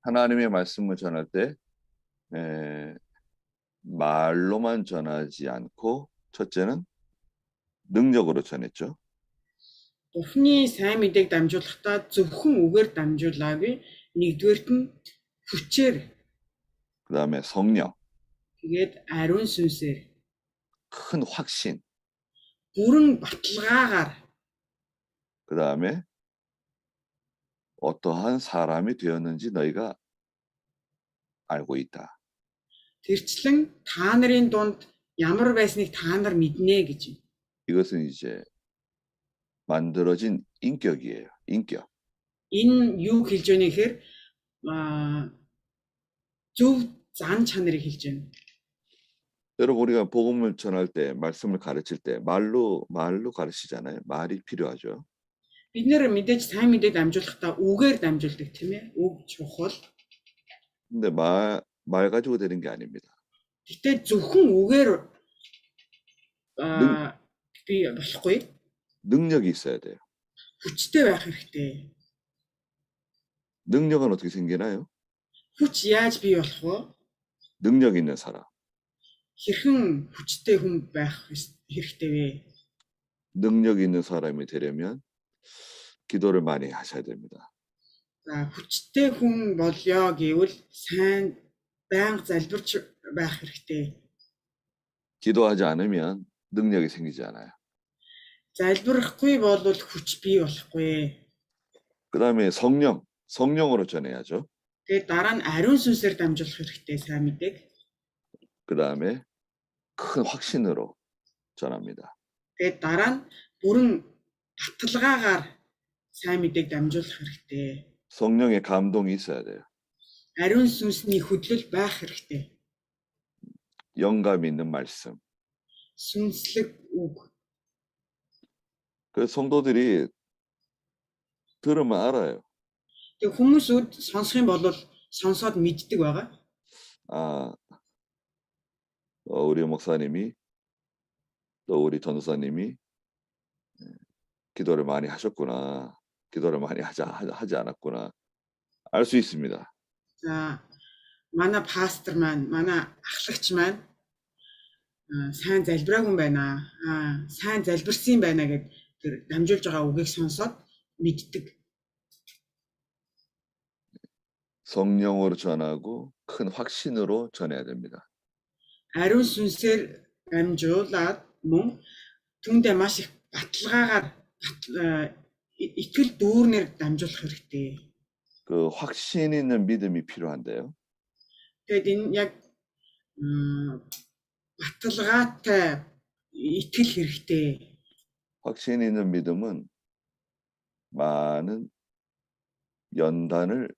하나님의 말씀을 전할 때 말로만 전하지 않고 첫째는 능력으로 전했죠. Бурхны сайн мэдээг дамжуулахдаа зөвхөн үгээр дамжуулаагүй, нэгдүгээрт нь хүчээр, 그 다음에 성령, тэгээд ариун сүнсээр, 큰 확신, бүрэн баталгаагаар, 그 다음에 어떠한 사람이 되었는지 너희가 알고 있다. тэрчлэн та нарын дунд ямар байсныг та нар мэднэ гэж. 이것은 이제 만들어진 인격이에요. 인격. Энэ юу хэлж байна гэхээр зөв зан чанарыг хэлж байна. 여러분 우리가 복음을 전할 때 말씀을 가르칠 때 말로 가르치잖아요. 말이 필요하죠. Бид нэр мэдээж сайн мэдээг дамжуулахдаа үгээр дамжуулдаг тийм ээ. Үг чухал. 근데 말 가지고 되는 게 아닙니다. Гэтэ зөвхөн үгээр би болохгүй. 능력이 있어야 돼요. хүчтэй байх хэрэгтэй. 능력은 어떻게 생기나요? хүч яаж бий болох вэ? 능력 있는 사람. хэрхэн хүчтэй хүн байх хэрэгтэй вэ? 능력 있는 사람이 되려면 기도를 많이 하셔야 됩니다. За хүчтэй хүн болё гэвэл сайн байнга залбирч байх хэрэгтэй. 기도하지 않으면 능력이 생기지 않아요. залбирахгүй бол хүч бий болохгүй. 그다음에 성령으로 전해야죠. Тэгээд дараа нь ариун сүнсээр дамжуулах хэрэгтэй сайн мэдээг. 그다음에 큰 확신으로 전합니다. Тэгээд дараа нь бүрэн баталгаагаар сайн мэдээг дамжуулах хэрэгтэй. 성령의 감동이 있어야 돼요. 아리운 сүнсний хөдлөл байх хэрэгтэй. 영감 있는 말씀. сүнслэг үг. 그 성도들이 들으면 알아요. Тэг хүмүүсүүд сонсох юм бол сонсоод мэддэг байгаа. 우리 목사님이 또 우리 전도사님이 기도를 많이 하셨구나. 기도를 많이 하지 않았구나. 알 수 있습니다. 자, манай пастор маань, манай ахлагч маань сайн залбираагүй байна. сайн залбирсан байна гэд тэр дамжуулж байгаа үгийг сонсоод мэддэг. 성령으로 전하고 큰 확신으로 전해야 됩니다. 아리ун сүнсээр дамжуулаад мөн түндэ маш их баталгаагаар итгэл дүүрнээр дамжуулах хэрэгтэй. 그 확신 있는 믿음이 필요한데요. Тэгээд энэ яг баталгаатай итгэл хэрэгтэй. 확신 있는 믿음은 많은 연단을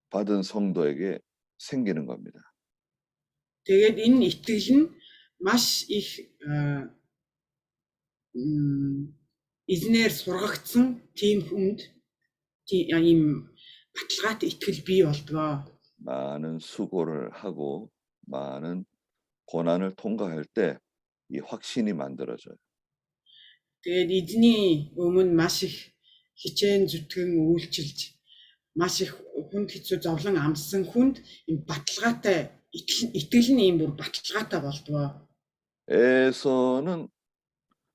받은 성도에게 생기는 겁니다. Тэгээд энэ итгэл нь маш их эзнэр сургагдсан тийм хүнд ийм баталгаатай итгэл бий болдгоо. 많은 수고를 하고 많은 고난을 통과할 때 이 확신이 만들어져요. Тэгээд эзний өмнө маш их хичээн зүтгэн үйлчилж маш их хүнд хэцүү зовлон амссан хүнд ийм баталгаатай итгэл нь ийм бүр баталгаатай болдгоо. 에서는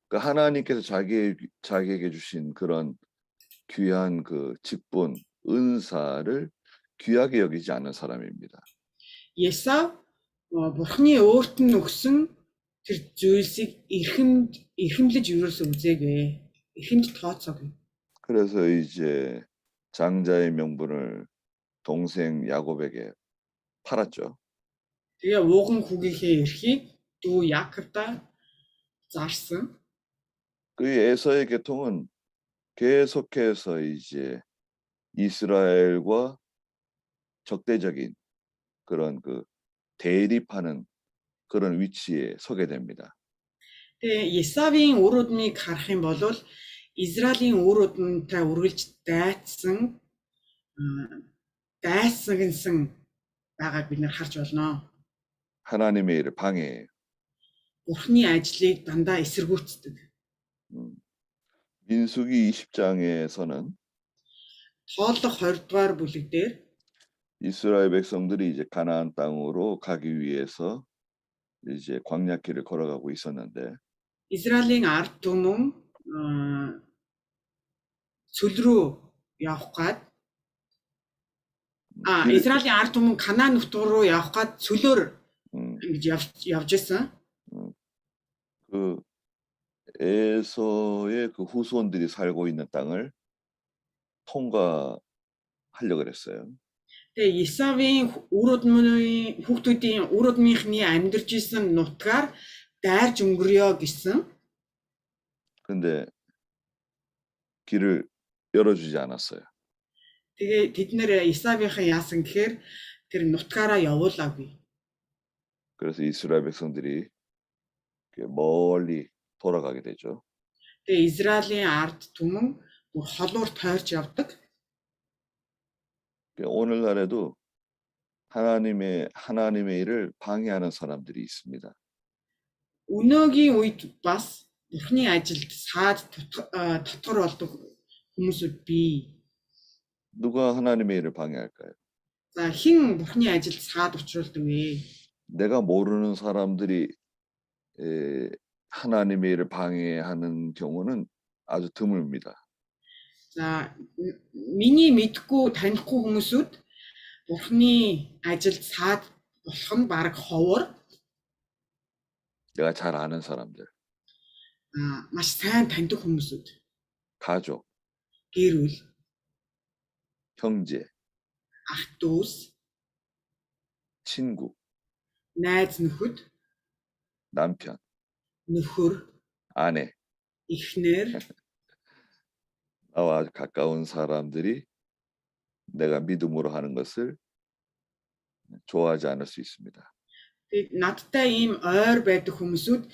그 하나님께서 자기에게 주신 그런 귀한 그 직분, 은사를 귀하게 여기지 않는 사람입니다. Есав бурхны өөрт нь өгсөн тэр зүйлсийг эрхэмлэж юусоо үзээгүй. Эрхэмж тооцоогүй. 그래서 이제 장자의 명분을 동생 야곱에게 팔았죠. Тэгээ ууган хүүгийнхээ эрхийг дүү Яаковта зарсан. 그 에서의 계통은 계속해서 이제 이스라엘과 적대적인 그런 그 대립하는 그런 위치에 서게 됩니다. Тэгээ Есавийн үр өдмийг харах юм бол Израилийн үр өдмөнтэй үргэлж дайцсан байгааг бид нар харж болно. 하나님의 일을 방해해요. Бурхны ажлыг дандаа эсэргүүцдэг. 민수기 20장에서는 тооллого 20 дугаар бүлэг дээр 이스라엘 백성들이 이제 가나안 땅으로 가기 위해서 이제 광야길을 걸어가고 있었는데 Израилийн ард түмэн цөл рүү явах гад 길, Израилийн ард түмэн Канаан нутг руу явах гад цөлөөр 음, ингэж явж исэн. 그 에서의 그 후손들이 살고 있는 땅을 통과하려고 그랬어요. Тэгээ Исавийн хүүхдүүдийн үр удмынхны амьдарч исэн нутгаар дайрж өнгөрөё гэсэн. 근데 길을 열어주지 않았어요. Тэгээ тэд нэр Исавийнхан яасан гэхээр тэр нутгаараа явуулаагүй. 그래서 이스라엘 백성들이 멀리 돌아가게 되죠. Тэгээ Израилийн ард түмэн бүр холуур тойрч явдаг. 오늘날에도 하나님의 일을 방해하는 사람들이 있습니다. Өнөөгийн үед бас Бурхны ажилд саад дотор болдог хүмүүсүүд бий. 누가 하나님의 일을 방해할까요? За хэн Бурхны ажилд саад учруулдаг вэ? 내가 모르는 사람들이 하나님의 일을 방해하는 경우는 아주 드뭅니다. За миний мэдгүй танихгүй хүмүүсүүд Бурхны ажилд саад болох нь баг ховор. 내가 잘 아는 사람들, Маш сайн таньдаг хүмүүсүүд. 가족, Гэр бүл, 형제, ах дүүс, 친구, найз нөхөд, 남편, нөхөр, 아내, эхнэр, 나와 아주 가까운 사람들이 내가 믿음으로 하는 것을 좋아하지 않을 수 있습니다. тэгээд надтай ийм ойр байдаг хүмүүсүүд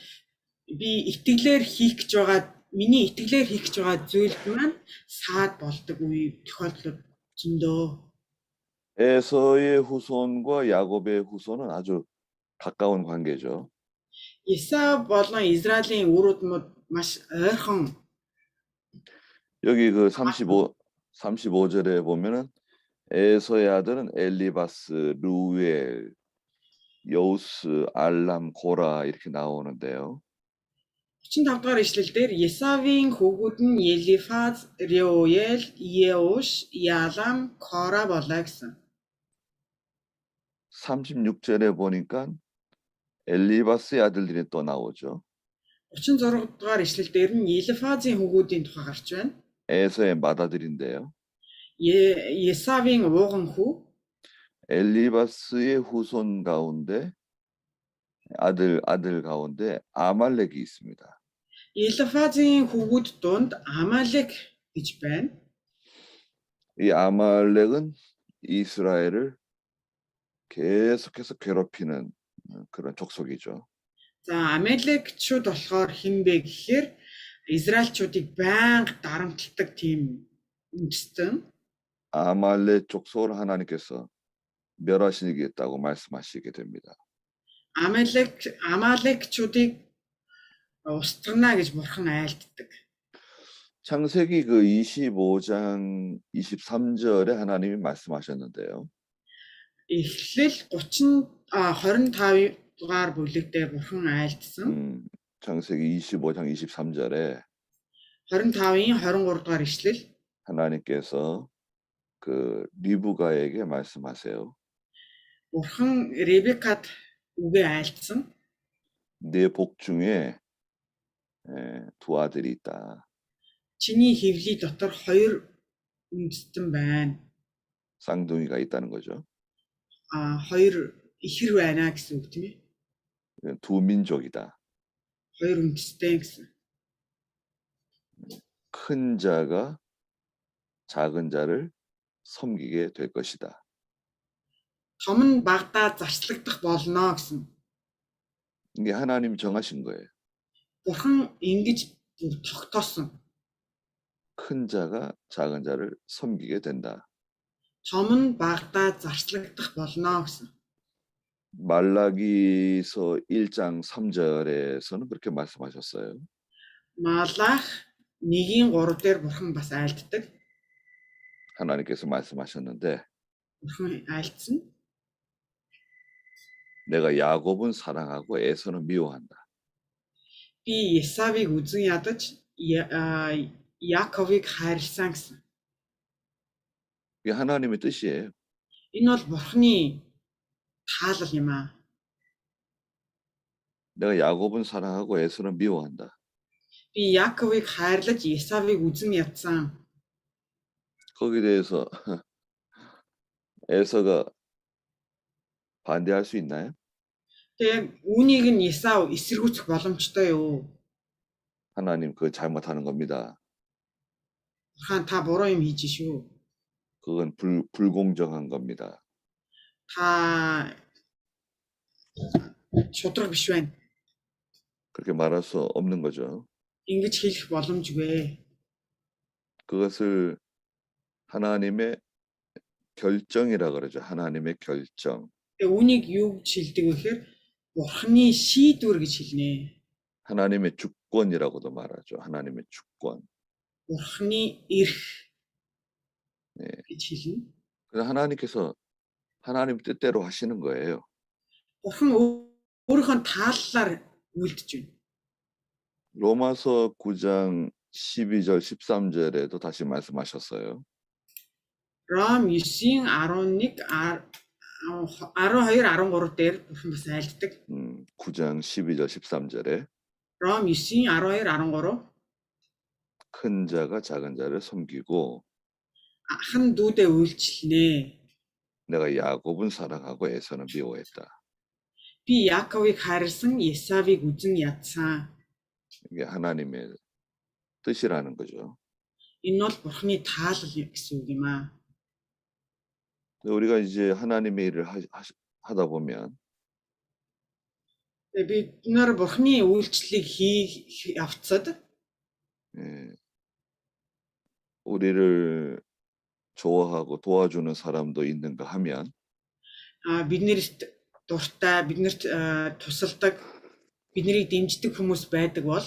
би итгэлээр хийх гэж байгаа миний итгэлээр хийх гэж байгаа зүйлд маань саад болдог үе тохиолдлууд зөндөө. 에서의 후손과 야곱의 후손은 아주 가까운 관계죠. Исав болон Израилийн үр удмууд маш ойрхон. 여기 그 35절에 보면은 에서의 아들은 엘리바스, 루엘, 여우스, 알람, 고라 이렇게 나오는데요. 35 дугаар ишлэл дээр Исавийн хүүгүүд нь Елифаз, Реуэл, Еуш, Ялам, Кора болоо гэсэн. 36절에 보니까 엘리바스의 아들들이 또 나오죠. 36 дугаар ишлэл дээр нь Елифазийн хүүгүүдийн тухай гарч байна. 에서의 맏아들인데요. Исавийн ууган хүү 엘리바스의 후손 가운데 아들 가운데 아말렉이 있습니다. Елифазийн хүүгүүд донд Амалек гэж байна. 이 아말렉은 이스라엘을 계속해서 괴롭히는 그런 족속이죠. За Амалекчүүд болохоор хэн бэ гэхээр Израильчуудыг байнга дарамтлагдаг тийм үндэстэн. 아말렉 족속을 하나님께서 멸하시겠다고 말씀하시게 됩니다. Амалекчүүдийг устгана гэж бурхан айлддаг. 창세기 그 25장 23절에 하나님이 말씀하셨는데요. Эхлэл 25 дугаар бүлэг дээр бурхан айлдсан. 창세기 25장 23절에 25-ийн 23 дугаар ишлэл 하나님께서 그 리브가에게 말씀하세요. бурхан Ребекад үгээ айлдсан. 내 복 중에 두 아들이 있다. Чиний хэвлий дотор хоёр үндэстэн байна. 쌍둥이가 있다는 거죠. Хоёр ихэр байна гэсэн үг тийм ээ. 두 민족이다. Хоёр үндэстэн гэсэн. 큰 자가 작은 자를 섬기게 될 것이다. Том нь багадаа зарчлагдах болно гэсэн. 이게 하나님 정하신 거예요. Бурхан ингэж тогтоосон. 큰 자가 작은 자를 섬기게 된다. Том нь багадаа зарчлагдах болно гэсэн. 말라기서 1장 3절에서는 그렇게 말씀하셨어요. Малах 1-3 дээр бурхан бас айлддаг. 하나님께서 말씀하셨는데 Бурхан айлцсан. 내가 야곱은 사랑하고 에서는 미워한다. Би Есавыг үзэн ядаж Яаковыг хайрлсан гэсэн. 이게 하나님의 뜻이에요. Энэ бол Бурханы таалал юм аа. 내가 야곱은 사랑하고 에서는 미워한다. Би Яаковыг хайрлаж Есавыг үзэн ядсан. 거기에 대해서 에서가 반대할 수 있나요? Тэгээ үүнийг нь Есав эсэргүүцэх боломжтой юу? 하나님 그거 잘못하는 겁니다. Бурхан та буруу юм хийж шүү. 그건 불공정한 겁니다. Та шудраг биш байна. 그렇게 말할 수 없는 거죠. Ингэж хэлэх боломжгүй. 그것을 하나님의 결정이라 그러죠. 하나님의 결정. Тэгээ үүнийг юу гэж хэлдэг вэ гэхээр Бурханы шийдвэр гэж хэлнэ. 하나님의 주권이라고도 말하죠. 하나님의 주권. Бурханы эрх 네. гэж хэлнэ. 그래서 하나님께서 하나님 뜻대로 하시는 거예요. Бурхан өөрийнхөө тааллаар үйлдэж байна. 로마서 9장 12절 13절에도 다시 말씀하셨어요. Ром 9-ийн 11 12 13 дээр Бурхан бас айлддаг. 9장 12절 13절에 Ром 9-ийн 12 13 큰 자가 작은 자를 섬기고 хан дүүдээ үйлчлэнэ. 내가 야곱은 사랑하고 에서는 미워했다. Би Яаковыг хайрлсан, Есавыг үзэн ядсан. 이게 하나님의 뜻이라는 거죠. Энэ бол Бурханы таалал гэсэн үг юм аа. 우리가 이제 하나님의 일을 하다 보면 Тэгээ бид нар Бурханы үйлчлэлийг хийх явцад 우리를 좋아하고 도와주는 사람도 있는가 하면 биднэрт дуртай, биднэрт тусалдаг, биднийг дэмждэг хүмүүс байдаг бол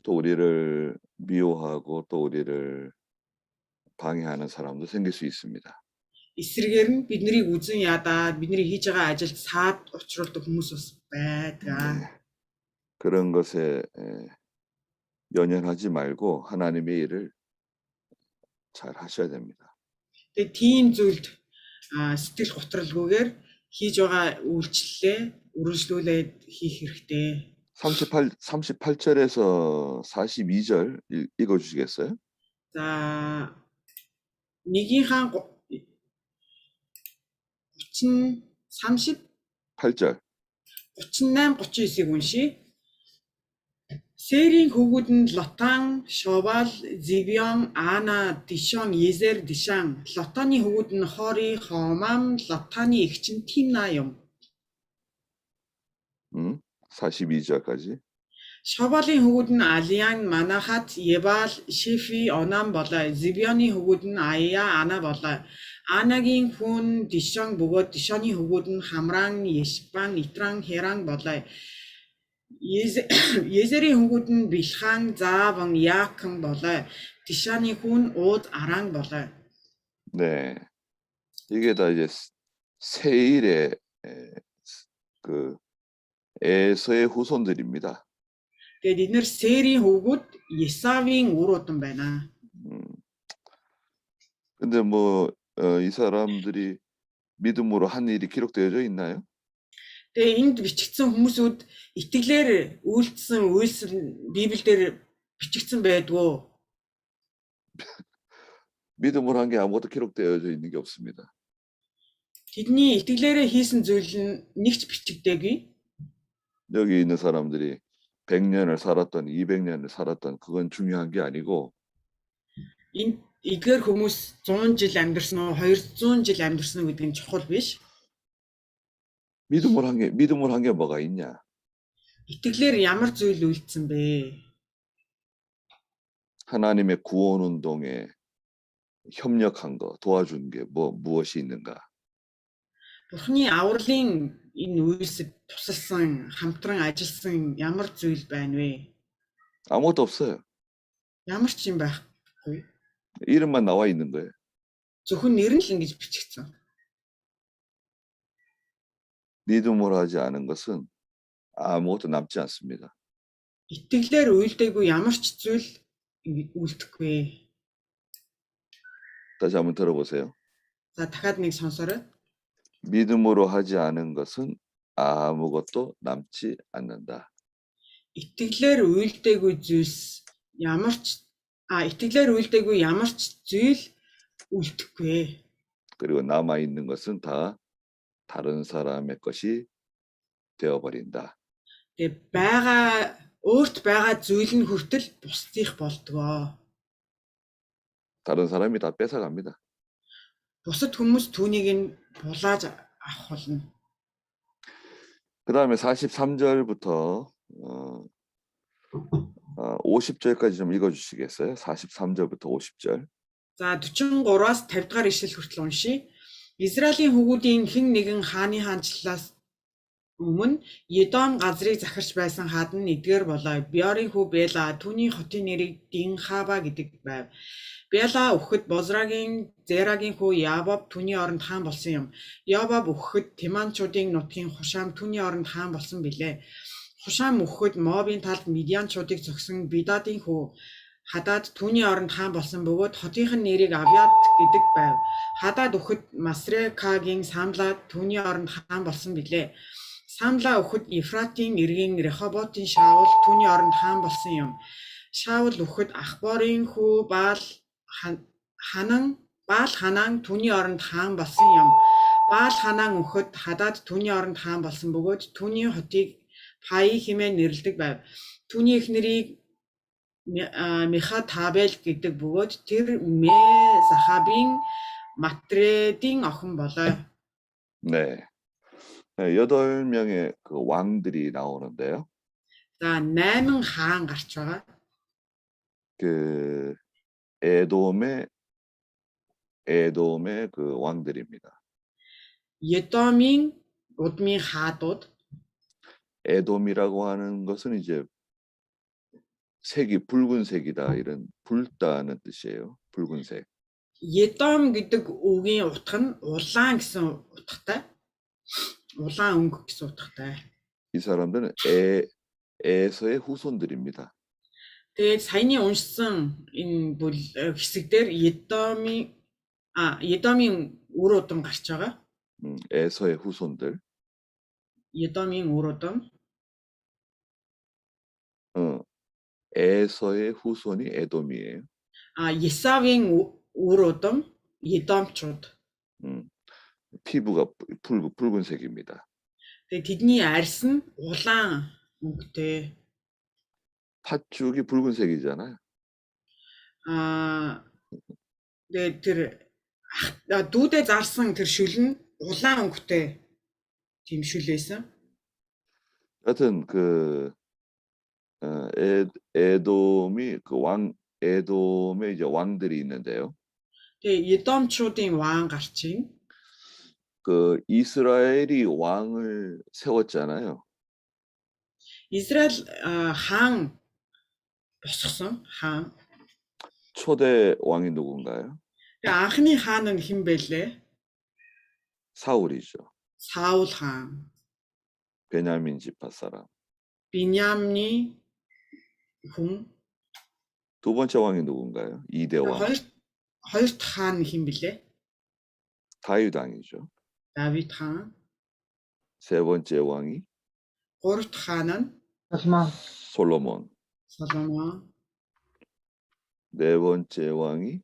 또 우리를 미워하고 또 우리를 방해하는 사람도 생길 수 있습니다. эсрэгээр нь биднийг үзэн ядаад, бидний хийж байгаа ажилд саад учруулдаг хүмүүс бас байдаг. 그런 것에 연연하지 말고 하나님의 일을 잘 하셔야 됩니다. Тэгээ тийм зүйлд сэтгэл готролгүйгээр хийж байгаа үйлчлэлээ үргэлжлүүлээд хийх хэрэгтэй. 38절에서 42절 읽어 주시겠어요? За 1-ийн 30 8절. 38 39-ыг уншия. Сэрийн хөвгүүд нь Лотан, Шовал, Зивион, Ана, Дишон, Езер, Дишан. Лотаны хөвгүүд нь Хори, Хомам, Лотаны эгч нь Тимна юм. 42절까지. Шовалын хөвгүүд нь Алиан, Манахат, Ебал, Шефи, Онам болоо. Зивионы хөвгүүд нь Ая, Ана болоо. Анагийн хүн Дишон бөгөөд Дишоны хөвгүүд нь Хамран, Ешбан, Итран, Херан болоо. Езерийн хөвгүүд нь Билхан, Зааван, Яакан болоо. Дишаны хүн Ууд, Аран болоо. 네. 이게 다 이제 세일의 그 에서의 후손들입니다. Тэгээд эдгээр Сэрийн хөвгүүд Есавийн үр удам байна. 근데 뭐 이 사람들이 믿음으로 한 일이 기록되어져 있나요? Тэгээ энд бичигдсэн хүмүүсүүд итгэлээр үйлдсэн үйлс Библиэлд бичигдсэн байдгүй. 믿음으로 한 게 아무것도 기록되어져 있는 게 없습니다. Тэдний итгэлээрээ хийсэн зүйл нь нэгч бичигдээгүй. 여기 있는 사람들이 100년을 살았던 200년을 살았던 그건 중요한 게 아니고 Энэ эдгээр хүмүүс 100 жил амьдарсан уу 200 жил амьдарсан уу гэдэг нь чухал биш. 믿음으로 한 게 뭐가 있냐? Итгэлээр ямар зүйл үйлдсэн бэ? 하나님의 구원 운동에 협력한 거, 도와준 게 무엇이 있는가? Бурхны авралын энэ үйлсэд тусалсан, хамтран ажилласан ямар зүйл байна вэ? 아무것도 없어요. Ямар ч юм байхгүй. 이름만 나와 있는 거예요. Зөвхөн нэр нь л ингэж бичигдсэн. 믿음으로 하지 않은 것은 아무것도 남지 않습니다. итгэлээр үйлдээгүй ямар ч зүйл үлдэхгүй. 다시 한번 들어보세요. За дахиад нэг сонсорой. 믿음으로 하지 않은 것은 아무것도 남지 않는다. Итгэлээр үйлдээгүй зүйлс итгэлээр үйлдээгүй ямар ч зүйл үлдэхгүй. 그리고 남아 있는 것은 다 다른 사람의 것이 되어버린다. Тэгээ өөрт байгаа зүйл нь хүртэл бусдих болдгоо. 다른 사람이 다 뺏어갑니다. Бусад хүмүүс түүнийг нь булааж авах болно. 그 다음에 43절부터 50절까지 좀 읽어주시겠어요? 43절부터 50절. За 43-аас 50 дахь ишлэл хүртэл уншия. Израилийн хүүгүүдийн хэн нэгэн хааны хаанчлалаас өмнө Едом газрыг захирч байсан хаад нь эдгээр болоо. Биорийн хүү Бела түүний хотын нэрийг Динхаба гэдэг байв. Бела өхөд Бозрагийн Зерагийн хүү Ябоб түүний оронд хаан болсон юм. Ябоб өхөд Тиманчуудын нутгийн Хушам түүний оронд хаан болсон билээ. Хушам өхөд Мобийн талд Медианчуудыг зогсон Бидадын хүү Хадад түүний оронд хаан болсон бөгөөд хотынх нь нэрийг Авиад гэдэг байв. Хадад өхөд Масрекагийн Самла түүний оронд хаан болсон билээ. Самла өхөд Ефратийн эргийн Рехоботын Шаул түүний оронд хаан болсон юм. Шаул өхөд Ахборын хүү Баал Ханан түүний оронд хаан болсон юм. Баал Ханан өхөд Хадад түүний оронд хаан болсон бөгөөд түүний хотыг Паи хэмээн нэрлэдэг байв. Түүний эхнэрийг Мехатабел гэдэг бөгөөд тэр Захабийн Матредийн охин болоо. 네. 8명의 그 왕들이 나오는데요. За 8 хаан гарч байгаа. 그 에돔의 그 왕들입니다. Едомийн удмын хаадууд. 에돔이라고 하는 것은 이제 색이 붉은색이다 이런 붉다는 뜻이에요. 붉은색. Едом гэдэг үгийн утга нь улаан гэсэн утгатай. Улаан өнгө гэсэн утгатай. 이 사람들은 에서의 후손들입니다. Тэгээд саяны уншсан энэ хэсэг дээр Едомийн үр удам гарч байгаа. 에서의 후손들. Едомийн үр удам. 에서의 후손이 에돔이에요. Есавийн үр удам Едомчууд. 피부가 붉은색입니다. Тэгээд тэдний арьс нь улаан өнгөтэй. 팥죽이 붉은색이잖아요. Тэгээд тэр дүүдээ зарсан тэр шүл нь улаан өнгөтэй тийм шүлээсэн. 하여튼 그 에돔이 에돔의 이제 왕들이 있는데요. Тэгээ Едомчуудын ваан гарч ийн. 그 이스라엘이 왕을 세웠잖아요. Израиль хаан босгосон хаан. 초대 왕이 누군가요? Тэгээ анхны хаан нь хэн бэлээ? 사울이죠. Саул хаан. 베냐민 지파 사람. Биньямны хүн. 두 번째 왕이 누군가요? 2대 왕. хоёр дахь хаан хэн бэлээ? 다윗 왕이죠. Давид хаан. 세 번째 왕이 гурав дахь хаан нь 솔로몬. Соломон. 네 번째 왕이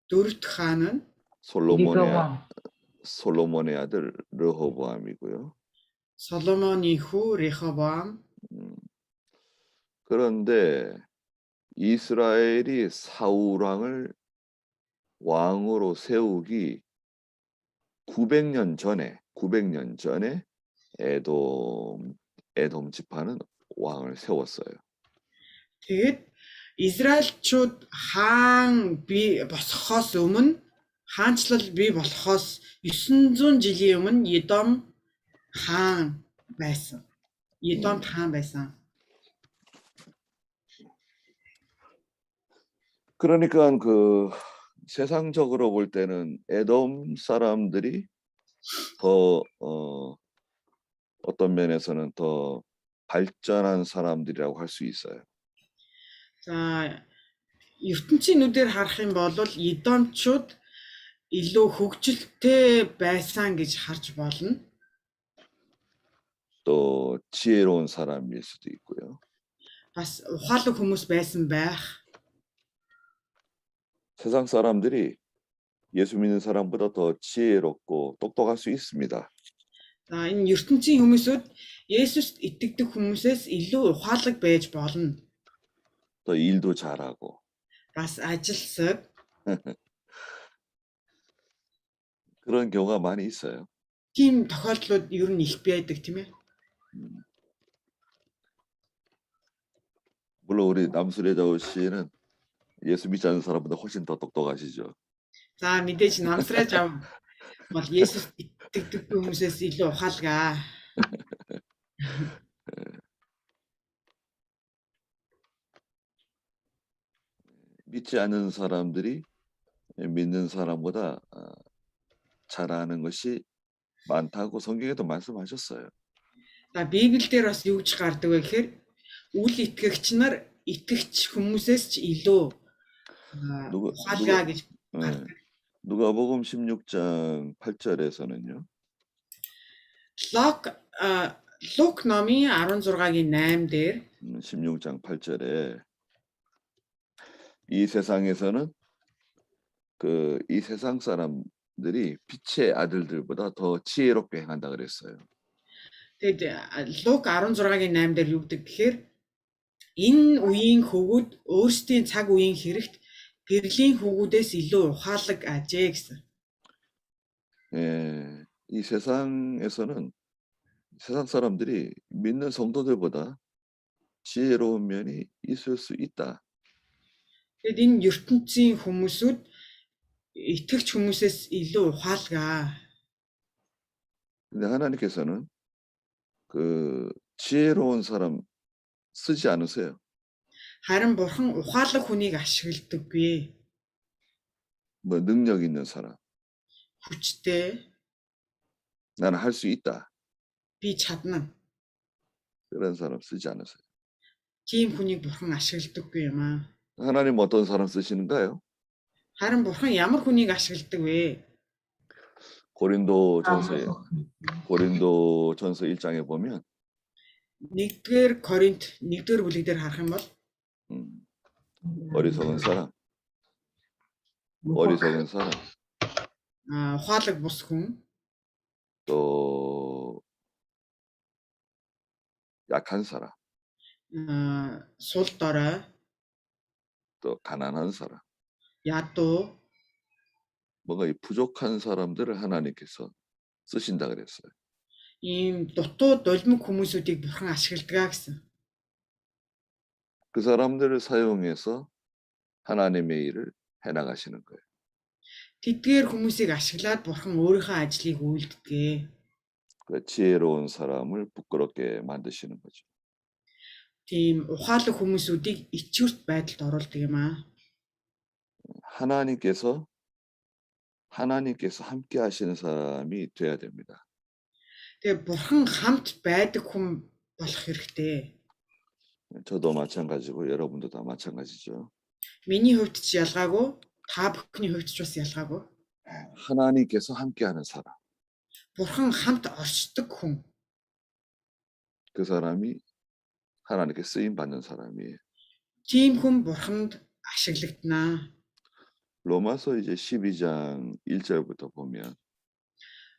дөрөв дахь хаан нь 솔로몬의 아들 르호보암이고요. 솔로몬의 хүү Рехобоам. 그런데 이스라엘이 사울 왕을 왕으로 세우기 900년 전에 에돔 지파는 왕을 세웠어요. Тэгээд Израильчууд хаан бий босхоос өмнө хаанчлал бий болохоос 900 жилийн өмнө Едом хаан байсан. Едом хаан байсан. 그러니까 그 세상적으로 볼 때는 에돔 사람들이 더 어떤 면에서는 더 발전한 사람들이라고 할 수 있어요. За ертөнцийн нүдээр харах юм бол Идомчууд илүү хөгжилтэй байсан гэж харж болно. 또 지혜로운 사람일 수도 있고요. Бас ухаалаг хүмүүс байсан байх. 세상 사람들이 예수 믿는 사람보다 더 지혜롭고 똑똑할 수 있습니다. За энэ ертөнцийн хүмүүсүүд Есүст итгэдэг хүмүүсээс илүү ухаалаг байж болно. 또 일도 잘하고 Бас ажилсаг. 그런 경우가 많이 있어요. Тийм тохиолдлууд ер нь их байдаг тийм ээ. 물론 우리 남수레자우 씨는 예수 믿지 않는 사람보다 훨씬 더 똑똑하시죠. За мэдээж намсраж ав бол Есүст итгэдэг хүмүүсээс илүү ухаалгаа. 믿지 않는 사람들이 믿는 사람보다 잘하는 것이 많다고 성경에도 말씀하셨어요. За Библиэлд бас юу гэж гардаг вэ гэхээр үл итгэгч нар итгэгч хүмүүсээс ч илүү ухаалгаа гэж гардаг. 누가복음 16장 8절에서는요. Лук номын 16-гийн 8 дээр 16장 8절에 이 세상에서는 이 세상 사람들이 빛의 아들들보다 더 지혜롭게 행한다 그랬어요. тэгээд Лук 16-гийн 8 дээр юу гэдэг гэхээр энэ үеийн хөвгүүд өөрсдийн цаг үеийн хэрэгт гэрлийн хөвгүүдээс илүү ухаалаг ажээ гэсэн. 예, 이 세상에서는 세상 사람들이 믿는 성도들보다 지혜로운 면이 있을 수 있다. Тэгэд энэ ертөнцийн хүмүүсүүд итгэгч хүмүүсээс илүү ухаалгаа. 근데 하나님께서는 지혜로운 사람 쓰지 않으세요. Харин бурхан ухаалаг хүнийг ашигладаггүй. 뭐 능력 있는 사람. Хүчтэй. 나는 할 수 있다. Би чадна. 그런 사람 쓰지 않으세요. Тийм хүнийг бурхан ашигладаггүй юм аа. 하나님 어떤 사람 쓰시는가요? Харин бурхан ямар хүнийг ашигладаг вэ? 고린도전서 1장에 보면 1-р Коринт 1-р бүлэг дээр харах юм бол 어리석은 사람 ухаалаг бус хүн 또 약한 사람 сул дорой 또 가난한 사람 ядуу 뭔가 이 부족한 사람들을 하나님께서 쓰신다 그랬어요. ийм дутуу дулмиг хүмүүсүүдийг бурхан ашигладаг гэсэн. 그 사람들을 사용해서 하나님의 일을 해나가시는 거예요. Тэдгээр хүмүүсийг ашиглаад бурхан өөрийнхөө ажлыг үйлддэг. 그 지혜로운 사람을 부끄럽게 만드시는 거죠. Тийм ухаалаг хүмүүсүүдийг ичүүрт байдалд оруулдаг юм аа. 하나님께서 함께 하시는 사람이 돼야 됩니다. Тэгээ бурхан хамт байдаг хүн болох хэрэгтэй. 저도 마찬가지고 여러분도 다 마찬가지죠. Миний хувьд ч ялгаагүй, та бүхний хувьд ч бас ялгаагүй. 하나님께서 함께하는 사람. Бурхан хамт оршдог хүн. 그 사람이 하나님께 쓰임 받는 사람이에요. Тийм хүн бурханд ашиглагдана. 로마서 이제 12장 1절부터 보면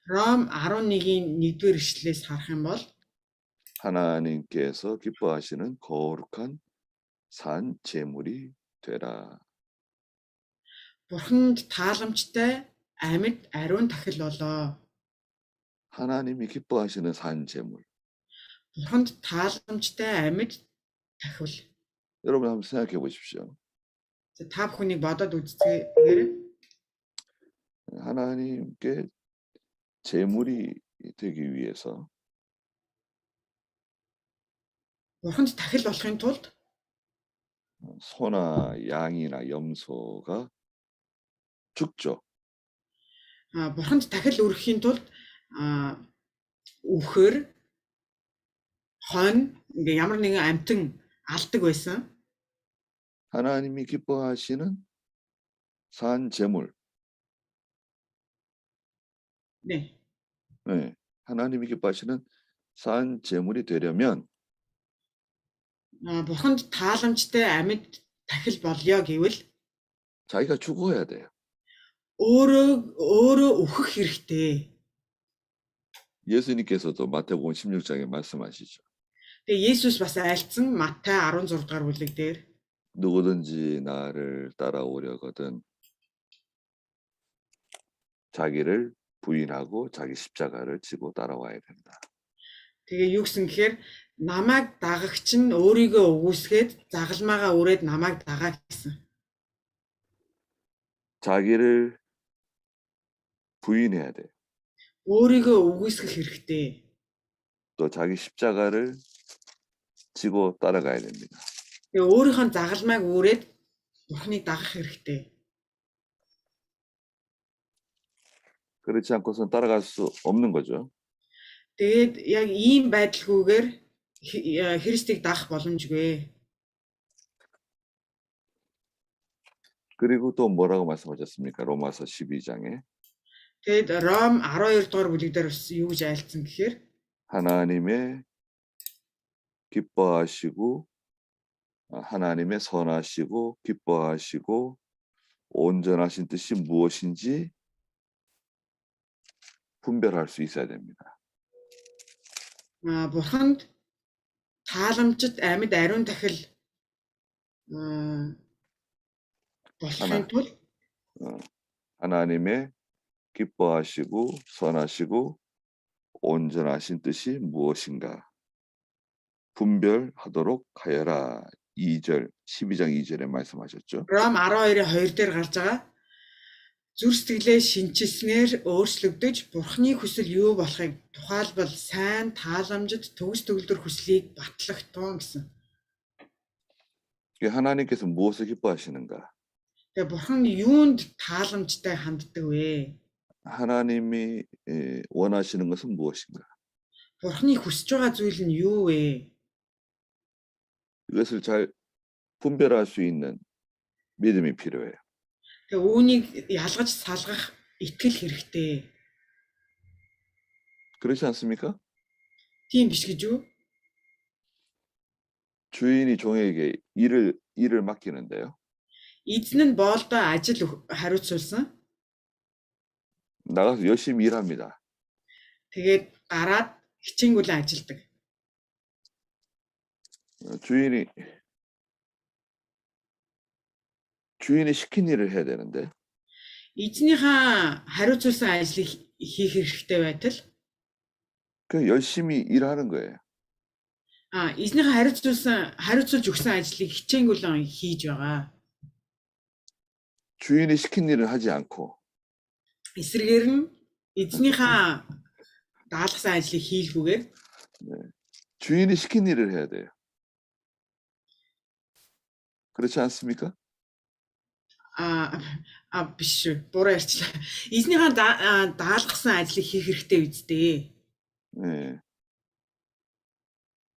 Ром 11-ийн 1-р эшлэлээс харах юм бол 하나님께서 기뻐하시는 거룩한 산 제물이 되라. бурханд тааламжтай амьд ариун тахил болоо. 하나님이 기뻐하시는 산 제물. бурханд тааламжтай амьд тахил. 여러분 한번 생각해 보십시오. Та бүхнийг бодоод үзцгээгээр 하나님께 제물이 되기 위해서 бурханд тахил болохын тулд 소나 양이나 염소가 죽죠. бурханд тахил өргөхийн тулд үхэр хонь ингээ ямар нэгэн амтан алдаг байсан. 하나님이 기뻐하시는 산 제물. 네. 네. 하나님이 기뻐하시는 산 제물이 되려면 Бурханд тааламжтай амьд тахил болё гэвэл 자기가 죽어야 돼요. өөрөө өөхөх хэрэгтэй. 예수님께서도 마태복음 16장에 말씀하시죠. Тэгээ Есүс бас айлцсан Матай 16 дугаар бүлэг дээр 누구든지 나를 따라오려거든 자기를 부인하고 자기 십자가를 지고 따라와야 된다. тэгээ юу гэсэн гэхээр намайг дагагч нь өөрийгөө өгөөсгээд загалмаагаа өрөөд намайг дагаа гэсэн. 자기를 부인해야 돼요. өөрийгөө өгөөсгөх хэрэгтэй. 또 자기 십자가를 지고 따라가야 됩니다. Тэгээ өөрийнхөө загалмайг өрөөд Бурхныг дагах хэрэгтэй. 그렇지 않고선 따라갈 수 없는 거죠. Тэгээд яг ийм байдалгүйгээр Христийг дагах боломжгүй. 그리고 또 뭐라고 말씀하셨습니까? 로마서 12장에 Тэгээд Ром 12 дугаар бүлэг дээр бас юу гэж айлцсан гэхээр 하나님의 기뻐하시고 하나님의 선하시고 기뻐하시고 온전하신 뜻이 무엇인지 분별할 수 있어야 됩니다. Бурханд тааламжит амьд ариун тахил болохын тулд 하나님의 기뻐하시고 선하시고 온전하신 뜻이 무엇인가 분별하도록 하여라. 2절 12장 2절에 말씀하셨죠. Ром 12-ийн 2 дээр гарч байгаа зүр сэтгэлээ шинчилснээр өөрчлөгдөж Бурхны хүсэл юу болохыг тухайлбал сайн тааламжит төгс төгөлдөр хүслийг батлах тун гэсэн. 하나님께서 무엇을 기뻐하시는가? Тэгээ Бурхан юунд тааламжтай ханддаг вэ? 하나님이 원하시는 것은 무엇인가? Бурхны хүсэж байгаа зүйл нь юу вэ? 이것을 잘 분별할 수 있는 믿음이 필요해요. Тэгээ үүнийг ялгаж салгах итгэл хэрэгтэй. 그렇지 않습니까? Тийм биш гэж юу? 주인이 종에게 일을 맡기는데요. Эзэн нь боолдоо ажил хариуцуулсан. 나가서 열심히 일합니다. Тэгээд гараад хичээнгүлэн ажилдаг. 주인이 시킨 일을 해야 되는데 Эзнийхээ хариуцуулсан ажлыг хийх хэрэгтэй байтал 그 열심히 일하는 거예요. эзнийхээ хариуцуулж өгсөн ажлыг хичээнгүлэн хийж байгаа. 주인이 시킨 일을 하지 않고 Эсрэгээр нь эзнийхээ даалгасан ажлыг хийлгүүгээр 주인이 시킨 일을 해야 돼요. 그렇지 않습니까? биш шүү. Буруу ярьчлаа. Эзнийхээ даалгасан ажлыг хийх хэрэгтэй үстэй. 네.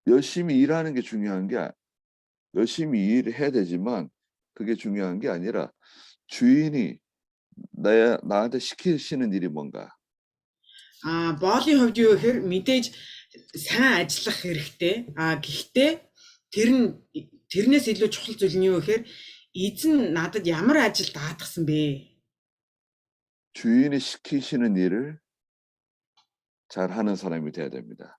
열심히 일하는 게 중요한 게 열심히 일을 해야 되지만 그게 중요한 게 아니라 주인이 나한테 시키시는 일이 뭔가. Боолын хувьд юу гэхээр мэдээж сайн ажиллах хэрэгтэй. Гэхдээ тэрнээс илүү чухал зүйл нь юу гэхээр эзэн надад ямар ажил даатгсан бэ? 주인이 시키시는 일을 잘 하는 사람이 돼야 됩니다.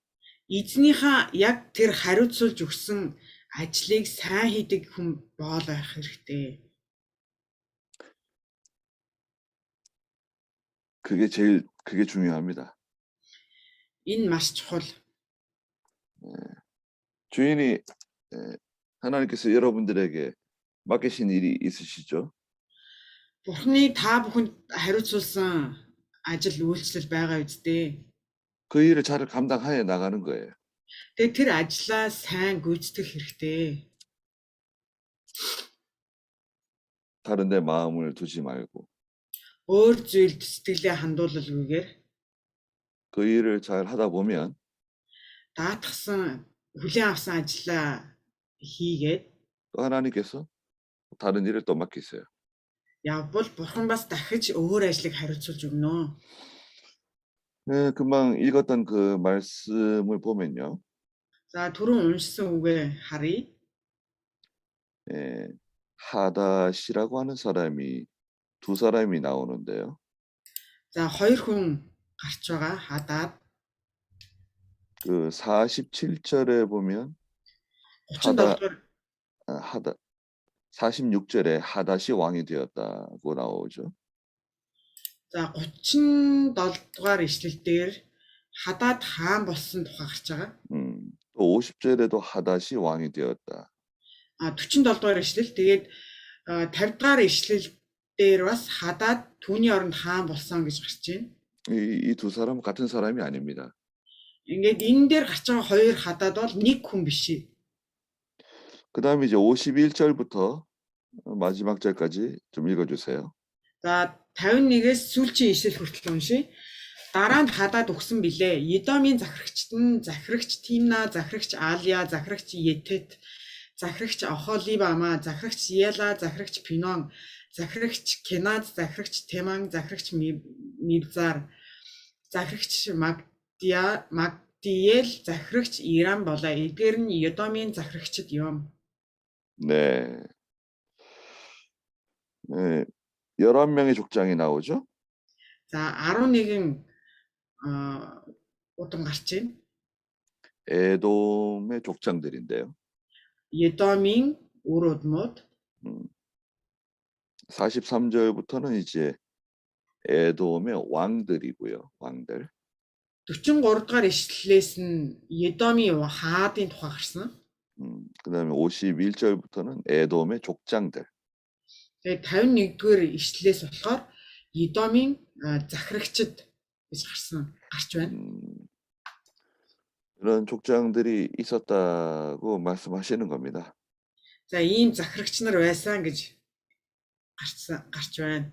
Эзнийхээ яг тэр хариуцуулж өгсөн ажлыг сайн хийдэг хүн болох хэрэгтэй. 그게 중요합니다. Энэ маш чухал. 주인이 하나님께서 여러분들에게 맡기신 일이 있으시죠? Бурхны та бүхэнд хариуцуулсан ажил үйлчлэл байгаа үстэй. 그 일을 잘 감당하여 나가는 거예요. Тэгээ тэр ажлаа сайн гүйцэтгэх хэрэгтэй. 다른 데 마음을 두지 말고 Өөр зүйлд сэтгэлээ хандуулалгүйгээр 그 일을 잘 하다 보면 даатгсан хүлээн авсан ажлаа хийгээд 또 하나님께서 다른 일을 또 맡기세요. явбал бурхан бас дахиж өөр ажлыг хариуцуулж өгнө. 네, 금방 읽었던 그 말씀을 보면요. За түрүүн уншсан үгээ харъя. 예, 하닷이라고 하는 사람이 두 사람이 나오는데요. За хоёр хүн гарч байгаа хадаад 그 47절에 보면 37 하다 дугаар 하다 46절에 하닷이 왕이 되었다고 나오죠. за 37 дугаар ишлэл дээр хадаад хаан болсон тухай гарч байгаа. 또 50절에도 하닷이 왕이 되었다. 47 дугаар ишлэл тэгээд 50 дугаар ишлэл дээр бас хадаад түүний оронд хаан болсон гэж гарч байна. 이 두 사람은 같은 사람이 아닙니다. Ингээд энэ дээр гарч байгаа хоёр хадаад бол нэг хүн биш. 그다음에 이제 51절부터 마지막 절까지 좀 읽어주세요. За 51-ээс сүүлчийн ишлэл хүртэл уншия. Дараа нь хадаад өгсөн билээ. Едомын захирагчд нь захирагч Тимна, захирагч Алия, захирагч Етет, захирагч Охолибама, захирагч Ела, захирагч Пинон, захирагч Кеназ, захирагч Теман, захирагч Мивзар, захирагч Магдиел, захирагч Ирам болоо. Эдгээр нь Едомын захирагчд юм. 네. 네. 11명의 족장이 나오죠. За 11 удан гарч байна. 에돔의 족장들인데요. Едомын үр удмууд 43절부터는 이제 에돔의 왕들이고요. 왕들. 43 дугаар ишлэлээс нь Едомын хаадын тухай гарсан. 그다음에 51절부터는 에돔의 족장들. Тэгээд 51 дугаар ишлэлээс болохоор Едомын захирагчд гэж гарч байна. 이런 족장들이 있었다고 말씀하시는 겁니다. За ийм захирагч нар байсан гэж гарч байна.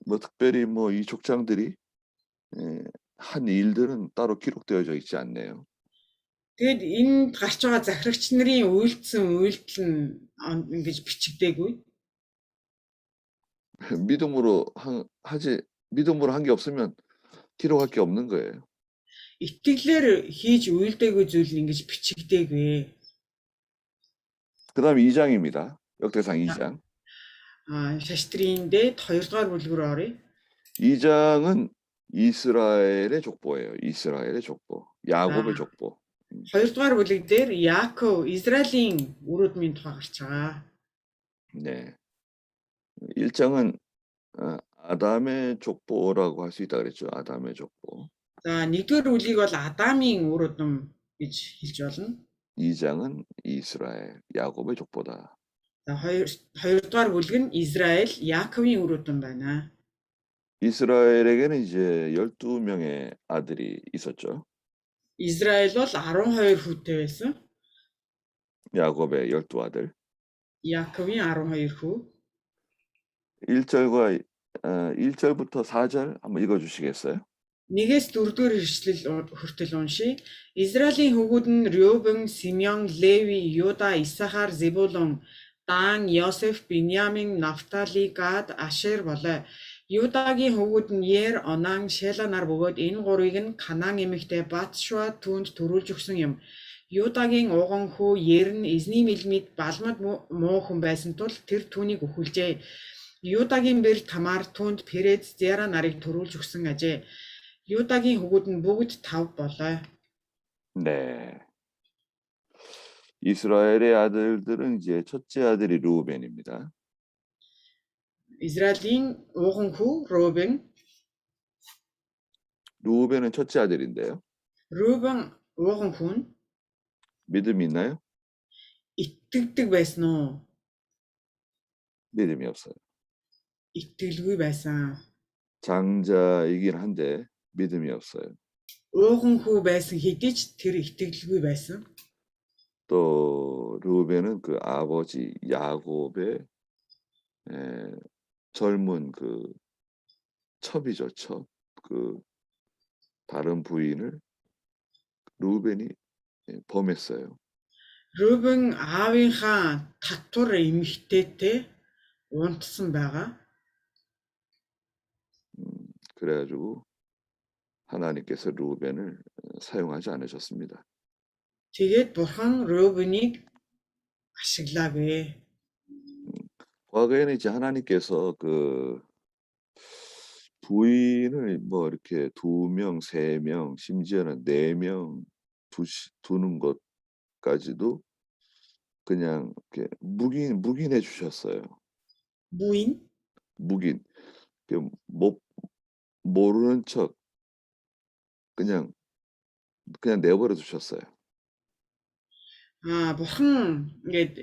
뭐 특별히 뭐 이 족장들이 한 일들은 따로 기록되어져 있지 않네요. Тэгэд энд гарч байгаа захирагч нарын үйлдэл нь ингэж бичигдээгүй. 믿음으로 한 게 없으면 기록할 게 없는 거예요. Итгэлээр хийж үйлдээгүй зүйл ингэж бичигдээгүй. 그다음에 2장입니다. 역대상 2장. 샤스트리인데 2 дугаар бүлгүүр оръё. 2장은 이스라엘의 족보예요. 이스라엘의 족보. 야곱의 족보. 2 дугаар бүлэг дээр Яаков, Израилийн үр удмын тухай гарч байгаа. 네. 1장은 아담의 족보라고 할 수 있다 그랬죠. 아담의 족보. За 1-р бүлгийг бол Адамын үр удам гэж хэлж болно. 2장은 이스라엘, 야곱의 족보다. За 2 дугаар бүлэг нь Израиль, Яаковын үр удам байна. 이스라엘에게는 이제 12명의 아들이 있었죠. Израиль бол 12 хүүтэй байсан. 야곱의 12아들. Яаковын 12 хүү. 1절부터 4절 한번 읽어 주시겠어요? 1-ээс 4-р ишлэл хүртэл уншия. Израилийн хүүгүүд нь Рёбен, Симеон, Леви, Юда, Исахар, Зебулун, Дан, Йосеф, Биньямин, Нафтали, Гад, Ашер болоо. Юдагийн хүүгүүд нь Ер, Онан, Шела нар бөгөөд энэ гурвыг нь Канаан эмэгтэй Батшуа түүнд төрүүлж өгсөн юм. Юдагийн уган хүү Ер нь эзний мэлмид балмад муу хүн байсан тул тэр түүнийг өхүүлжээ. Юдагийн бэр Тамар түүнд Перез, Зера нарыг төрүүлж өгсөн ажээ. Юдагийн хүүгүүд нь бүгд 5 болоо. 네. 이스라엘의 아들들은 이제 첫째 아들이 르우벤입니다. Израилийн ууган хүү Рубен. 르우벤은 첫째 아들인데요. Рубен ууган хүн 믿음이 있나요? итгэдэг байсан уу? 믿음이 없어요. Итгэлгүй байсан. 장자이긴 한데 믿음이 없어요. Ууган хүү байсан хэдий ч тэр итгэлгүй байсан. 또 르우벤은 그 아버지 야곱의 젊은 그 첩이죠, 첩. 그 다른 부인을 르우벤이 범했어요. Рубен аавынхаа татвар эмэгтэйтэй унтсан байгаа. 그래가지고 하나님께서 루벤을 사용하지 않으셨습니다. Тэгээд бурхан Рубенийг ашиглаагүй. 과거에는 이제 하나님께서 그 부인을 뭐 이렇게 2명, 3명, 심지어는 4명 두는 것까지도 그냥 이렇게 묵인해 주셨어요. Буин 묵인. 모르는 척 그냥 내버려 두셨어요. бурхан ингээд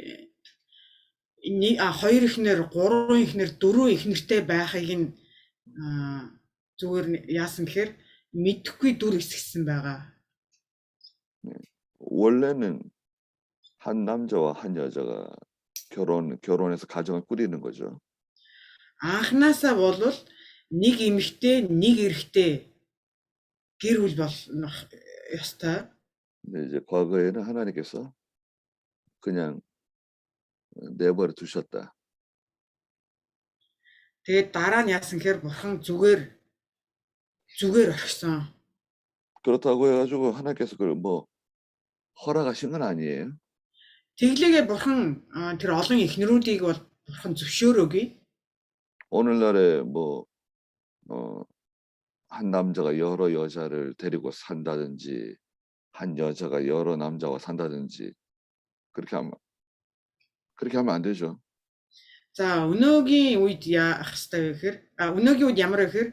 хоёр ихнэр, гурван ихнэр, дөрвөн ихнэртэй байхыг нь зүгээр яасан гэхээр мэдхгүй дүр эсгсэн байгаа. 원래는 한 남자와 한 여자가 결혼해서 가정을 꾸리는 거죠. Анхнаасаа болвол нэг эмэгтэй, нэг эрэгтэй гэр бүл болох ёстой. 근데 이제 과거에는 하나님께서 그냥 내버려 두셨다. Тэгээд дараа нь яасан гэхээр бурхан зүгээр орхисон. 그렇다고 해가지고 하나님께서 그걸 뭐 허락하신 건 아니에요. Тэглээгээ бурхан тэр олон эхнэрүүдийг бол бурхан зөвшөөрөөгүй. 오늘날에 뭐 한 남자가 여러 여자를 데리고 산다든지 한 여자가 여러 남자와 산다든지 그렇게 하면 안 되죠. За өнөөгийн үед яах ёстой вэ гэхээр өнөөгийн үед ямар вэ гэхээр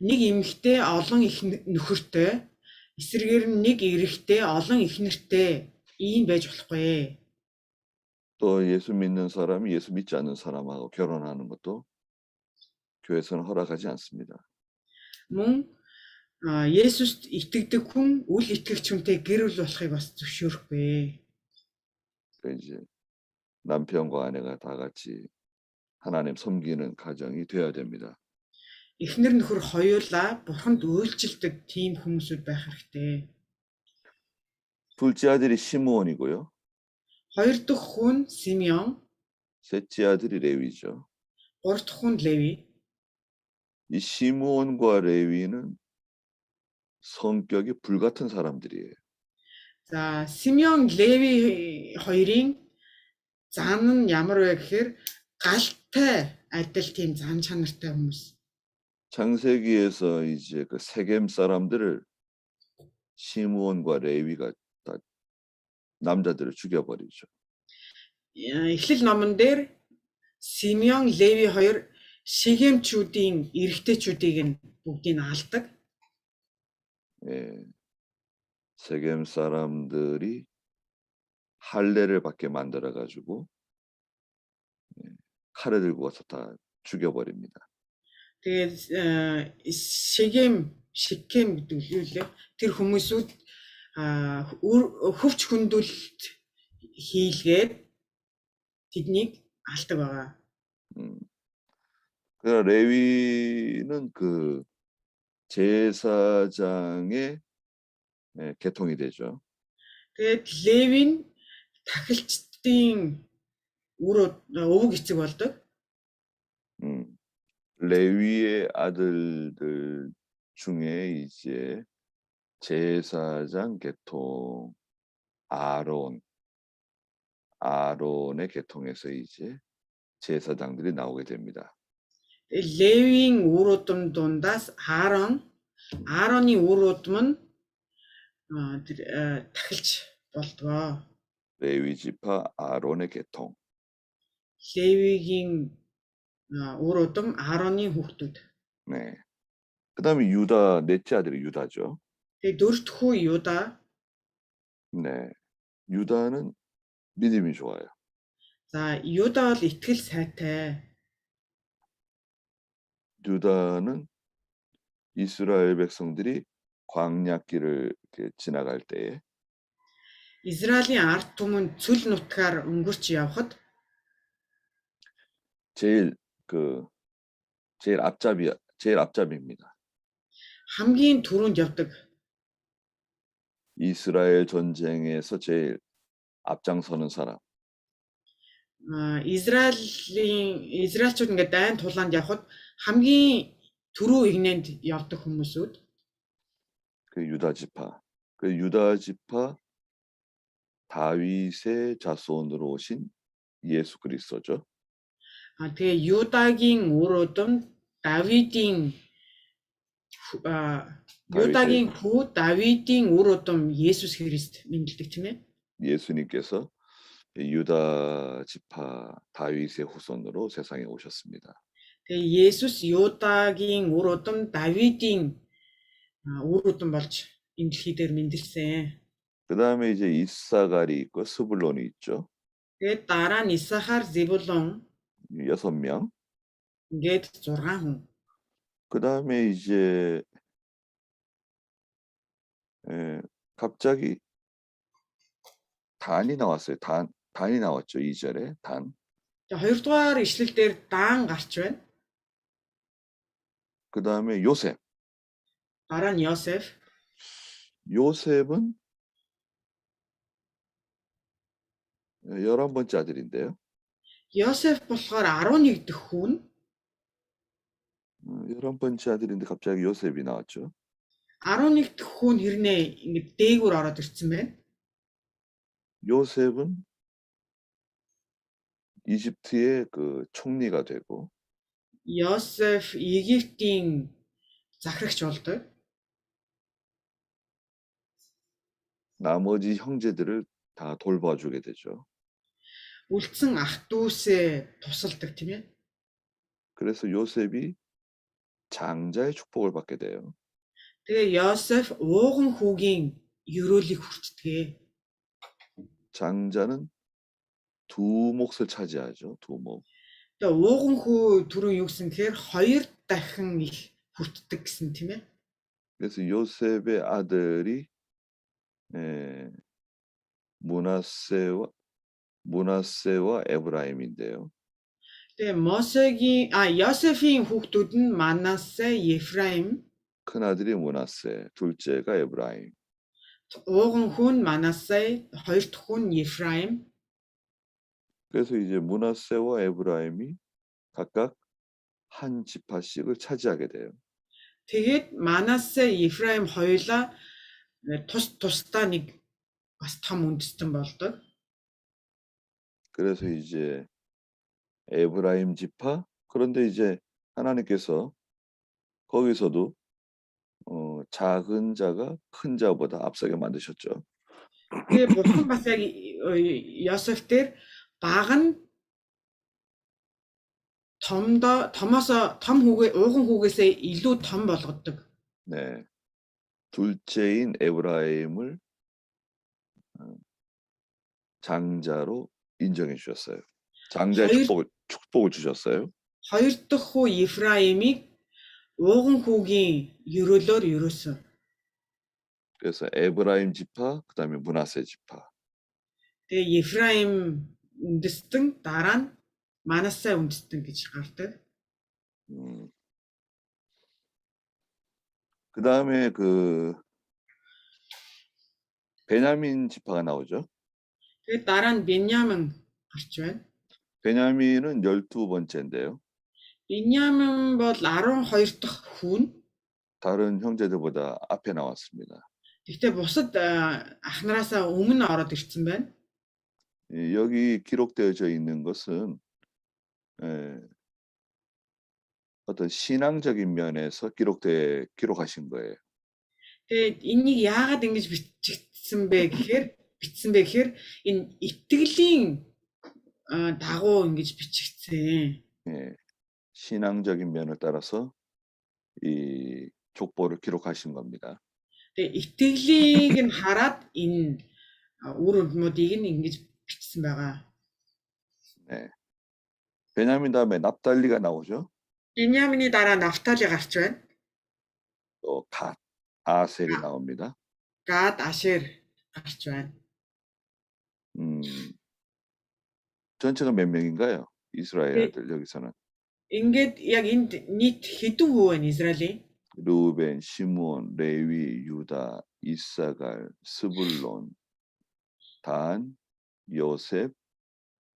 нэг эмэгтэй олон их нөхөртэй эсрэгээр нь нэг эрэгтэй олон эхнэртэй ийм байж болохгүй. 또 예수 믿는 사람이 예수 믿지 않는 사람하고 결혼하는 것도 교회에서는 허락하지 않습니다. Мөн Есүст итгэдэг хүн үл итгэгч хүнтэй гэр бүл болохыг бас зөвшөөрөхгүй. 이제 남편과 아내가 다 같이 하나님 섬기는 가정이 되어야 됩니다. Эхнэр нөхөр хоёулаа бурханд үйлчлдэг тийм хүмүүсүүд байх хэрэгтэй. 둘째 아들이 시므온이고요. Хоёр дахь хүн Симеон, 셋째 아들이 레위죠. гурав дахь хүн Леви. 이 시므온과 레위는 성격이 불같은 사람들이에요. За Симеон, Леви хоёрын зан нь ямар вэ гэхээр галтай адил тийм зан чанартай хүмүүс. 창세기에서 이제 그 세겜 사람들을 시므온과 레위가 다 남자들을 죽여버리죠. Эхлэл номон дээр Симеон, Леви хоёр Шигемчүүдийн эрэгтэйчүүдийг нь бүгдийг алдаг. 예, 세겜 사람들이 할례를 받게 만들어 가지고 칼을 들고 와서 다 죽여버립니다. Тэгээд Шигем гэдэг юу лээ? Тэр хүмүүсүүд хөвч хүндүүлэлт хийлгээд тэднийг алдаг байгаа. 그러나 레위는 그 제사장의 계통이 되죠. Тэгээд Левин тахилчдын өвөг эцэг болдог. 레위의 아들들 중에 이제 제사장 계통 아론의 계통에서 이제 제사장들이 나오게 됩니다. Левийн үүрүүдэн дундаас Аароны үүрүүдм нь тахилч болдгоо. 레위 지파 아론의 계통. Левигийн үүрүүдм Аароны хүүхдүүд. 네. 그다음에 유다 넷째 아들이 유다죠. Тэгээд дөрөвт хүү Юда. 네. 유다는 믿음이 좋아요. За Юда бол итгэл сайтай. 유다는 이스라엘 백성들이 광야길을 이렇게 지나갈 때에 Израилийн ард түмэн цүл нутгаар өнгөрч явхад 제일 앞잡이입니다. хамгийн түрүүнд явдаг. 이스라엘 전쟁에서 제일 앞장서는 사람. Израильчууд ингээд дайн тулаанд явхад хамгийн түрүү игнэнд явдаг хүмүүсүүд. 그 유다 지파. 그 유다 지파 다윗의 자손으로 오신 예수 그리스도죠. Тэгээ Юдагийн үр өдөм Давидын Юдагийн хүү Давидын үр өдөм Есүс Христ мэндэлдэг тийм ээ. 예수님께서 유다 지파 다윗의 후손으로 세상에 오셨습니다. Тэгээ Есүс Юдагийн үр өдөм Давидын үр өдөм болж энэ дэлхий дээр мэндэлсэн. 그 다음에 이제 이사갈이 있고 스불론이 있죠. Тэгээ дараа нь Исахар, Зебулон 6명. ингээд 6 хүн. 그 다음에 이제 갑자기 단이 나왔어요. 단이 나왔죠. 2절에 단. Тэгээ хоёрдугаар ишлэл дээр даан гарч байна. 그 다음에 요셉. Дараа нь Йосеф. 요셉은 11번째 아들인데요. Йосеф болохоор 11 дэх хүн. 11번째 아들인데 갑자기 요셉이 나왔죠. 11 дэх хүн хэрнээ ингэ дээгүүр ороод ирсэн байна. 요셉은 이집트의 그 총리가 되고 Йосеф Египтийн захирагч болдог. 나머지 형제들을 다 돌봐주게 되죠. Үлдсэн ах дүүсээ тусалдаг тийм ээ. 그래서 요셉이 장자의 축복을 받게 돼요. Тэгээ Йосеф ууган хүүгийн ерөөлийг хүртдэг. 장자는 두 몫을 차지하죠. 두 몫. Тэгээ ууган хүү түрүү юу гэсэн гэхээр 2 дахин их хүртдэг гэсэн тийм ээ. 그래서 요셉의 아들이 문하세와 에브라임인데요. Тэгээ Йосефийн хүүхдүүд нь Манасе, Ефраим, 큰 아들이 문하세, 둘째가 에브라임. ууган хүн Манасе, хоёр дахь хүн Ефраим. 그래서 이제 문하세와 에브라임이 각각 한 지파씩을 차지하게 돼요. Тэгээд Манасе, Ефраим хоёулаа тусдаа нэг бас том үндэстэн болдог. 그래서 이제 에브라임 지파, 그런데 이제 하나님께서 거기서도 작은 자가 큰 자보다 앞서게 만드셨죠. Тэгээ бурхан бас яг Йосеф дээр баг нь том ууган хүүгээсээ илүү том болгодог. 네, 둘째인 에브라임을 장자로 인정해 주셨어요. 장자의 축복을 주셨어요. Хоёр дахь хүү Ефраимыг ууган хүүгийн ерөөлөөр ерөөсөн. 그래서 에브라임 지파, 그다음에 문하세 지파. Тэгээ Ефраим үндэстэн дараа нь Манасе үндэстэн гэж гардаг. 그다음에 그 베냐민 지파가 나오죠. Тэгээ дараа нь Беньямин гарч байна. 베냐민은 12번째인데요. Беньямин бол 12 дахь хүн. 다른 형제들보다 앞에 나왔습니다. Гэхдээ бусад ах нараасаа өмнө ороод ирсэн байна. 여기 기록되어져 있는 것은 어떤 신앙적인 면에서 기록하신 거예요. Тэгээд энийг яагаад ингэж бичсэн бэ гэхээр энэ итгэлийн дагуу ингэж бичигдсэн. 신앙적인 면을 따라서 이 족보를 기록하신 겁니다. Тэгээд итгэлийг нь хараад энэ үр өдмүүдийг нь ингэж бичсэн байгаа. 네. 베냐민 다음에 납달리가 나오죠. Беньямины дараа Нафтали гарч байна. 또 갓, 아셀이 나옵니다. Гад, Ашер гарч байна. 전체가 몇 명인가요? 이스라엘 아들 여기서는. Ингээд яг энд нийт хэдэн хүү байна Израилийн? 루벤, 시므온, 레위, 유다, 이사갈, 스불론, 단, 요셉,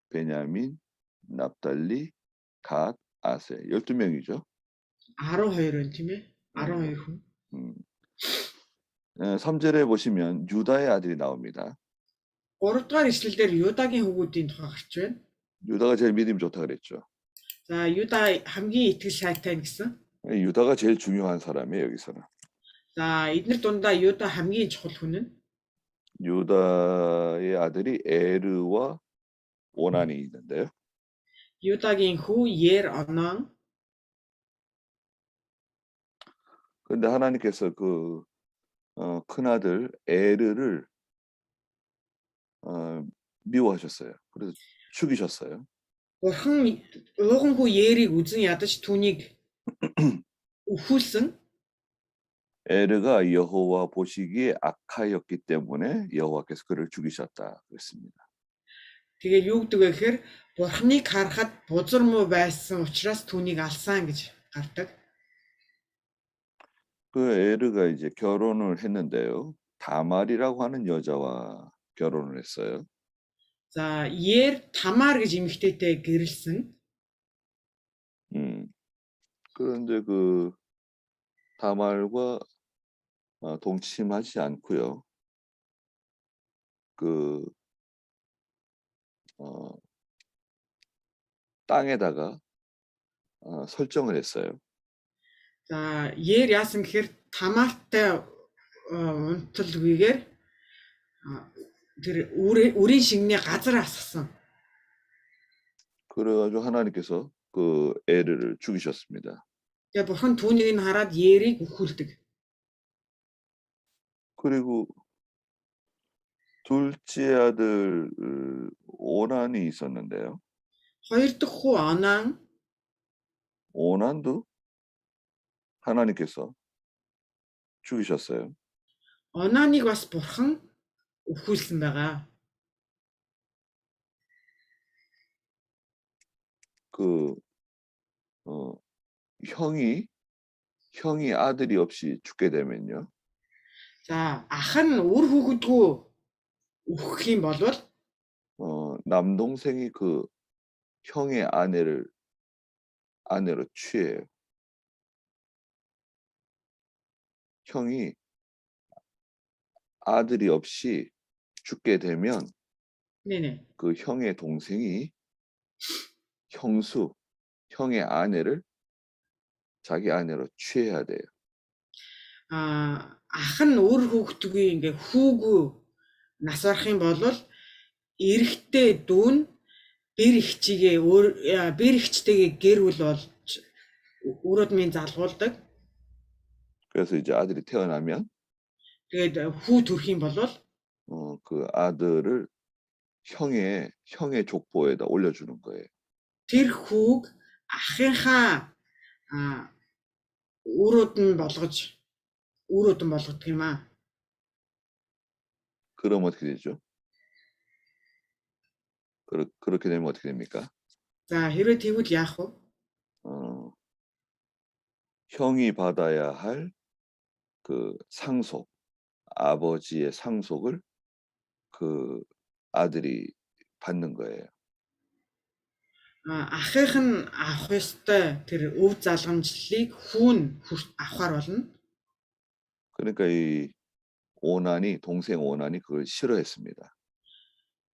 베냐민, 납달리, 갓, 아세. 12명이죠. 12 өн тийм ээ. 네. 12 хүн. 3절에 보시면 유다의 아들이 나옵니다. 3 дугаар ишлэлдэр Юдагийн хүүгүүдийн тухай гарч байна. 유다가 제일 믿음이 좋다 그랬죠. За Юда хамгийн итгэл сайтай гэсэн. 유다가 제일 중요한 사람이에요, 여기서는. За эдгээр дундаа Юда хамгийн чухал хүн нь. 유다의 아들이 에르와 오난이 있는데요. Юдагийн хүү Ер Онон. 그런데 하나님께서 큰아들 에르를 미워하셨어요. 그래서 죽이셨어요. Бурхан ууган хүү Ерийг үзэн ядаж түүнийг өхүүлсэн. 에르가 여호와 보시기에 악하였기 때문에 여호와께서 그를 죽이셨다 그랬습니다. Тэгээд юу гэдэг вэ гэхээр Бурханыг харахад бузар муу байсан учраас түүнийг алсан гэж гардаг. 그 에르가 이제 결혼을 했는데요. 다말이라고 하는 여자와 결혼을 했어요. За Ер Тамар гэж эмэгтэйтэй гэрэлсэн. 그런데 다말과 동침하지 않고요. 땅에다가 설정을 했어요. За Ер яасан гэхээр Тамартай унталгүйгээр тэр үрийн шингний газар асгасан. 그래가지고 하나님께서 그 에르를 죽이셨습니다. Тэгээд Бурхан түүнийг нь хараад Ерийг өхүүлдэг. 그리고 둘째 아들 오난이 있었는데요. Хоёр дахь хүү Онан. 오난도 하나님께서 죽이셨어요. Онаныг бас Бурхан өхүүлсэн байгаа. 형이 아들이 없이 죽게 되면요. За ах нь үр хүүхэдгүй өгөх юм бол 남동생이 그 형의 아내로 취해요. 형이 아들이 없이 죽게 되면 네네. 그 형의 동생이 형의 아내를 자기 아내로 취해야 돼요. Ах нь үр хүүхэдгүй ингээ хүүгүй нас барах юм бол эрэгтэй дүүн бэр ихчтэйгээ гэр бүл болж үр удмын залгуулдаг. 그래서 이제 아들이 태어나면 Тэгээд хүү төрөх юм бол 그 아들을 형의 족보에다 올려주는 거예요. тэр хүүг ахынхаа үр удам болгодог юм аа. 그럼 어떻게 되죠? 그렇게 되면 어떻게 됩니까? За хэрвээ тэгвэл яах вэ? 형이 받아야 할 그 상속, 아버지의 상속을 그 아들이 받는 거예요. Ахынх нь авах ёстой тэр өв залгамжлалыг хүүн авахар болно. 그러니까 동생 오난이 그걸 싫어했습니다.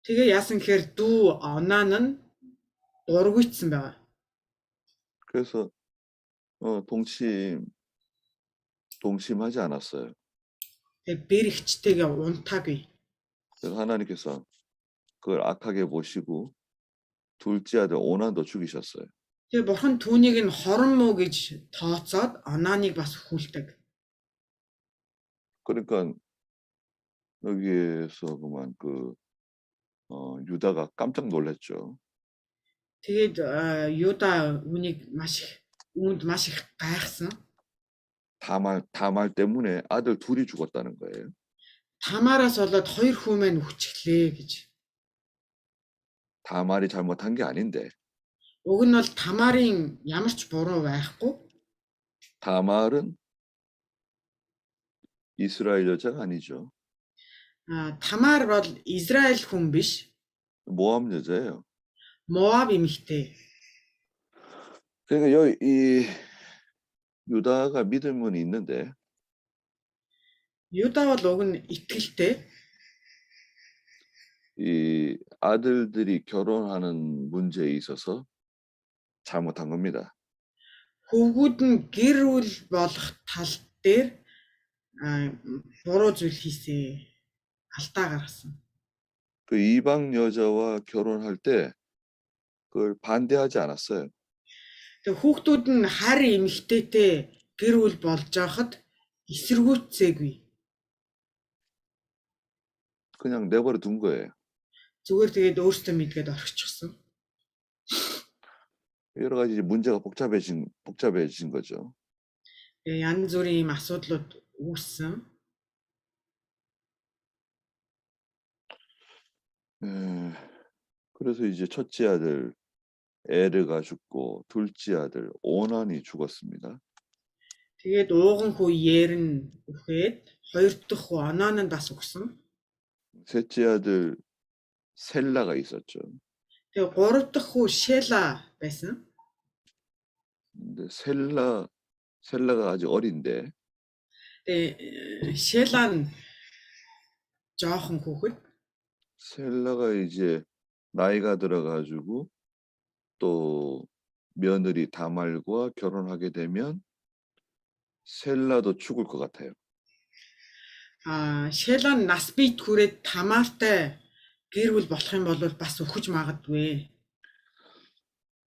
Тэгээ яасан гэхээр дүү Онан нь дургүйцсэн байгаа. 그래서 동침하지 않았어요. Тэгээ бэр ихчтэйгээ унтаагүй. 그래서 하나님께서 그걸 악하게 보시고 둘째 아들 오난도 죽이셨어요. Тэгээ бурхан түүнийг нь хорон муу гэж тооцоод Онаныг бас өхүүлдэг. 그러니까 여기에서 그만 유다가 깜짝 놀랐죠. Тэгээд Юда үүнийг маш их гайхсан. 다말 때문에 아들 둘이 죽었다는 거예요. Тамараас болоод хоёр хүү маань үхчихлээ гэж. 다말이 잘못한 게 아닌데. Уг нь бол Тамарын ямар ч буруу байхгүй. 다말은 이스라엘 여자가 아니죠. Тамар бол Израиль хүн биш. 모압 여자예요. Моаб эмэгтэй. 그러니까 이 유다가 믿음은 있는데 Юда бол уг нь итгэлтэй. 이 아들들이 결혼하는 문제에 있어서 잘못한 겁니다. Хөвгүүд нь гэр бүл болох тал дээр буруу зүйл хийсэн. Алдаа гаргасан. 그 이방 여자와 결혼할 때 그걸 반대하지 않았어요. Тэгээ хүүхдүүд нь хар эмэгтэйтэй гэр бүл болж байхад эсэргүүцээгүй. 그냥 내버려 둔 거예요. Зүгээр тэгээд өөртөө мэдгээд орчихсон. 여러 가지 이제 문제가 복잡해진 거죠. Тэгээ янз бүрийн ийм асуудлууд үүссэн. 그래서 이제 첫째 아들 에르가 죽고 둘째 아들 오난이 죽었습니다. Тэгээд ууган хүү Ер нь үхээд хоёр дахь хүү Онон нь бас өгсөн. 셋째 아들 셀라가 있었죠. Тэгээ гурав дахь хүү Шела байсан. 근데 셀라가 아직 어린데 Тэгээ Шела нь жоохон хүүхэд. 셀라가 이제 나이가 들어가지고 또 며느리 다말과 결혼하게 되면 셀라도 죽을 것 같아요. Шела нь нас бий түрээд Тамартай гэр бүл болох юм бол бас өхөж магадгүй.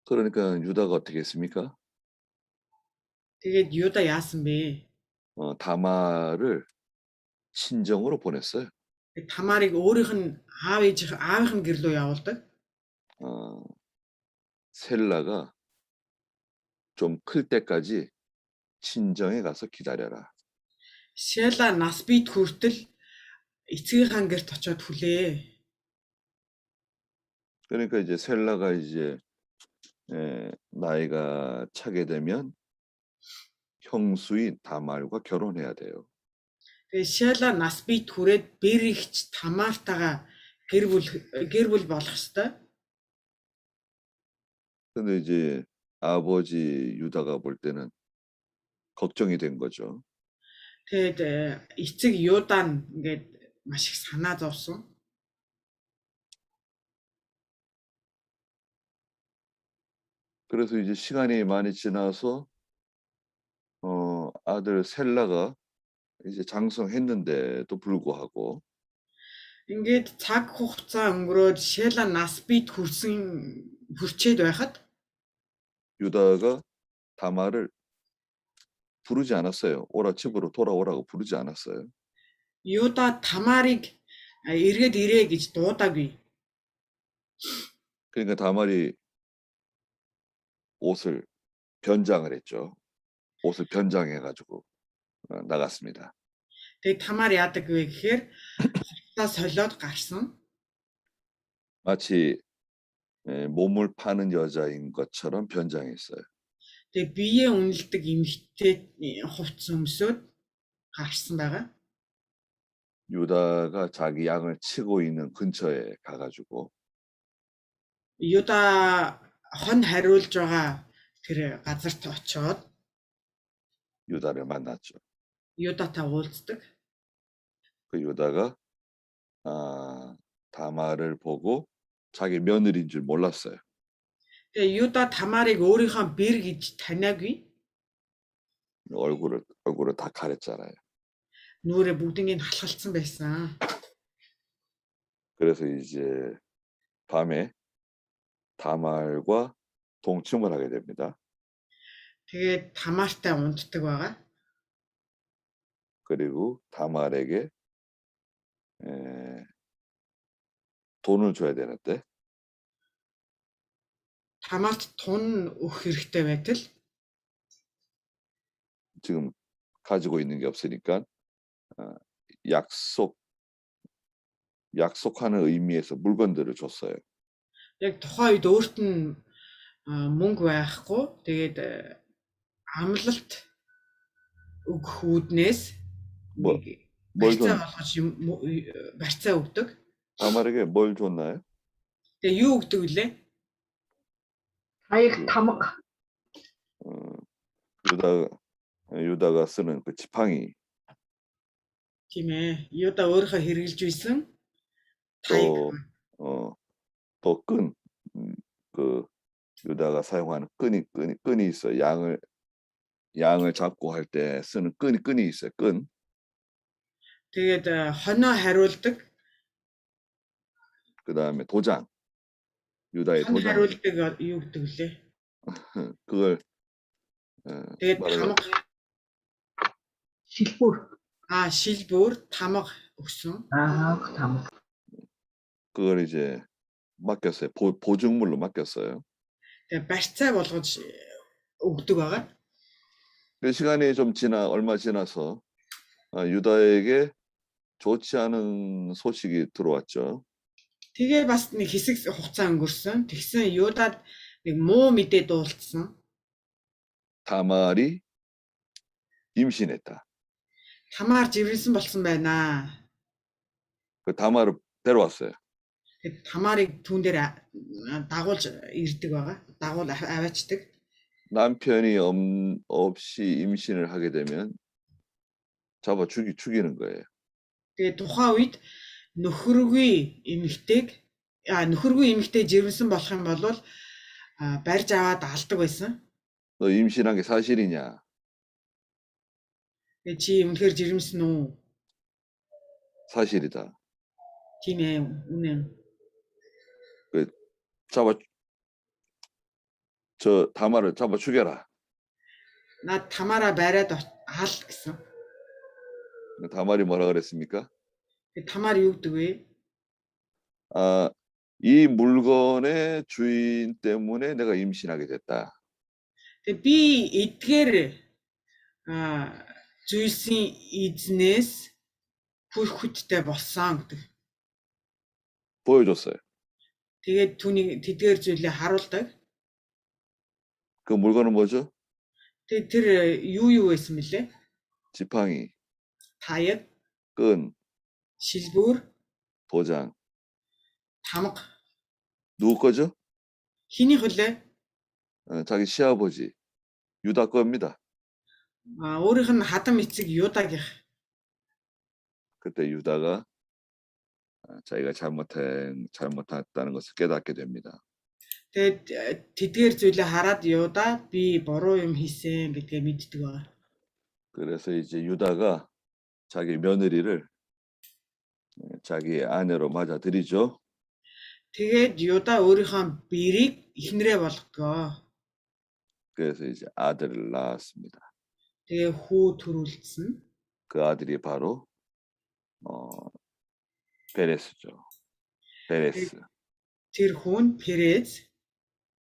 그러니까 유다가 어떻게 했습니까? Тэгээд Юда яасан бэ? 다말을 친정으로 보냈어요. Тамарыг өөрийнх нь аавынх нь гэрлөө явуулдаг. 셀라가 좀 클 때까지 친정에 가서 기다려라. Шела нас бий хүртэл эцгийнхаа гэрт очиод хүлээ. 그러니까 이제 셀라가 이제 나이가 차게 되면 형수인 다말과 결혼해야 돼요. Тэгээ Шела нас бий түрээд Берихч Тамартайгаа гэр бүл болох ёстой. 근데 이제 아버지 유다가 볼 때는 걱정이 된 거죠. Тэгээд эцэг Юда нь ингээд маш их санаа зовсон. 그래서 이제 시간이 많이 지나서 아들 셀라가 이제 장성했는데도 불구하고 Ингээд цаг хугацаа өнгөрөөд Шела нас бийд хүрчээд байхад 유다가 다말을 부르지 않았어요. 오라 집으로 돌아오라고 부르지 않았어요. Юда Тамарыг эргээд ирээ гэж дуудаагүй. 그러니까 다말이 옷을 변장을 했죠. 옷을 변장해가지고 나갔습니다. Тэгээд Тамар яадаг вэ гэхээр хатаа солиод гарсан. 마치 몸을 파는 여자인 것처럼 변장했어요. Тэгээд биеэ үнэлдэг эмэгтэй хувцас өмсөд гарсан байгаа. 유다가 자기 양을 치고 있는 근처에 가가지고 Юда хон хариулж байгаа тэр газарт очиод 유다를 만났죠. Юдатай уулздаг. 그 유다가 다말을 보고 자기 며느리인 줄 몰랐어요. Тэгээ Юда Тамарыг өөрийнхөө бэр гэж таниагүй. 얼굴을 다 가렸잖아요. Нүрээ бүгднийг халахалцсан байсан. 그래서 이제 밤에 다말과 동침을 하게 됩니다. Тэгээд Тамартай унтдаг байгаа. 그리고 다말에게 돈을 줘야 되는데 Тамарт тун өгөх хэрэгтэй байтал 지금 가지고 있는 게 없으니까 약속하는 의미에서 물건들을 줬어요. яг тухайн үед өөрт нь мөнгө байхгүй. Тэгээд амлалт өгөх үүднээс 뭐, нэг 뭘 барьцаа 줬, болгож барьцаа өгдөг. 다말에게 뭘 줬나요? Тэгээ юу өгдөг вүлээ? Аяг 그, тамга. 어, 유다가 쓰는 그 지팡이, Тийм ээ. Юда өөрийнхөө хэрэгжилж байсан таяг. 또, 또 끈, 그, 유다가 사용하는 끈이 있어요. 양을 잡고 할 때 쓰는 끈이 있어요. 끈. Тэгээд хоноо хариулдаг, 그 다음에 도장, 유다의 хон 도장, хариулдаг юу гэдэг вүлээ? 그걸 Тэгээд 말하자. тамга, Шилбүр. шилбүр, тамга өгсөн. Тамга. 그걸 이제 맡겼어요. 보증물로 맡겼어요. Тэгээд барьцаа болгож өгдөг байгаа. 그 시간이 좀 얼마 지나서 유다에게 좋지 않은 소식이 들어왔죠. Тэгээ бас нэг хэсэг хугацаа өнгөрсөн. Тэгсэн Юдад нэг муу мэдээ дуулцсан. 다말이 임신했다. Тамаар живэрсэн болсон байна. 그 다말을 데려왔어요. Тэгээд Тамаарыг түүн дээр дагуулж ирдэг байгаа. Дагуул аваачдаг. 남편이 없이 임신을 하게 되면 잡아 죽이는 거예요. Тэгээд тухайн үед нөхөргүй эмэгтэй живэрсэн болох юм бол барьж аваад алдаг байсан. 너 임신한 게 사실이냐? Тэгээд чи үнэхээр живэрсэн үү? 사실이다. Тийм ээ, үнэн. 저 다말을 잡아 죽여라. Наад Тамаараа бариад аал гэсэн. 다말이 뭐라 그랬습니까? Тэгээд Тамаар юу гэдэг вэ? 이 물건의 주인 때문에 내가 임신하게 됐다. Тэгээд би эдгээр зүйлсийн эзнээс хүрхүттэй болсон гэдэг. 보여줬어요. Тэгээд түүний тэдгээр зүйлээ харуулдаг. 그 물건은 뭐죠? Тэгээд тэр юу байсан бэлээ? 지팡이, Таяг, 끈, шилбүр, 도장. тамга. 누구 거죠? Хиний хөлөө? 자기 시아버지 유다 겁니다. Өөрийнх нь хадам эцэг Юдагийнх. 그때 유다가 자기가 잘못했다는 것을 깨닫게 됩니다. Тэгээд тэдгээр зүйлээ хараад Юда би буруу юм хийсэн гэдгээ мэддэг байна. 그래서 이제 유다가 자기 며느리를 자기 아내로 맞아들이죠. Тэгээд Юда өөрийнхөө бэрийг эхнэрээ болгодгоо. 그래서 이제 아들을 낳았습니다. Тэгээ хүү төрүүлсэн. 그 아들이 바로 베레스죠. 베레스. Тэр хүн Перез.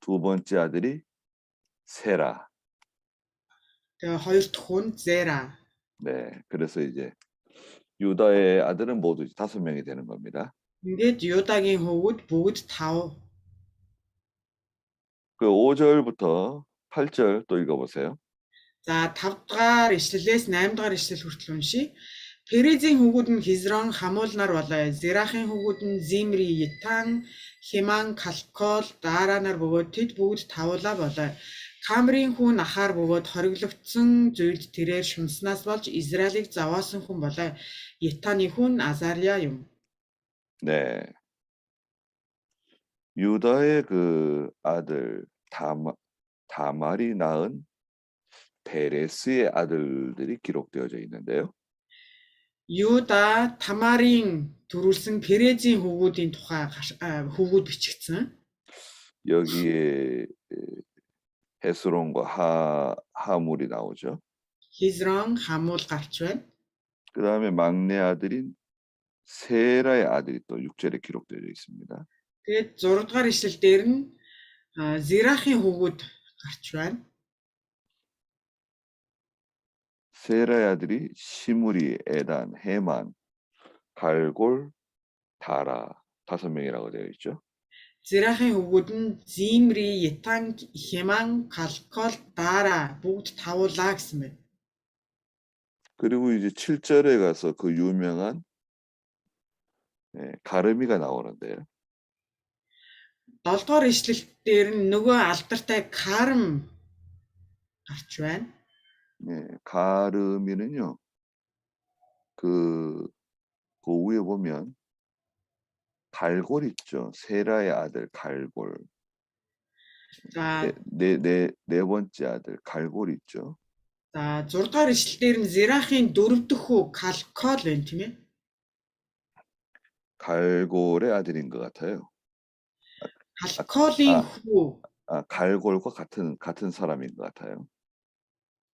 두 번째 아들이 세라. Тэгээ хоёр дахь хүн Зера. 네, 그래서 이제 유다의 아들은 모두 5명이 되는 겁니다. Ингээд Юдагийн хөвгүүд бүгд 5. 그 5절부터 8절 또 읽어보세요. За 5 дахь ишлэлээс 8 дахь ишлэл хүртэл уншия. Перезийн хөвгүүд нь Хизрон, Хамул нар болоо. Зерахын хөвгүүд нь Зимри, Етан, Хеман, Калкол, Дара нар бөгөөд тэд бүгд тавуулаа болоо. Камрийн хүн Ахаар бөгөөд хориглогдсон зүйлд тэрээр шунснаас болж Израилийг заваасан хүн болоо. Етаны хүн Азария юм. 네. 유다의 그 아들 다말이 낳은 베레스의 아들들이 기록되어져 있는데요. Юда Тамарын төрүүлсэн Перезийн хөвгүүдийн тухай хөвгүүд бичигдсэн. 여기에 헤스론과 하물이 나오죠. Хизрон, Хамул гарч байна. 그 다음에 막내 아들인 세라의 아들이 또 6절에 기록되어 있습니다. Тэгээд 6 дугаар ишлэл дээр нь Зерахын хөвгүүд гарч байна. 세라의 아들이 시므리, 에단, 헤만, 갈골, 다라 5명이라고 되어 있죠. Зерахын хөвгүүд нь Зимри, Етан, Хеман, Калкол, Дара бүгд тавуулаа гэсэн байна. 그리고 이제 7절에 가서 그 유명한 가르미가 나오는데요. 7 дугаар ишлэл дээр нь нөгөө алдартай карм гарч байна. 가르미는요. 그 위에 보면 갈골 있죠. 세라의 아들 갈골. За 네 번째 아들 갈골 있죠. 6 дугаар ишлэл дээр нь Зирахын 4 дахь хүү Калкол байна тийм ээ. 갈골의 아들인 것 같아요. Калколын хүү 갈골과 같은 사람인 것 같아요.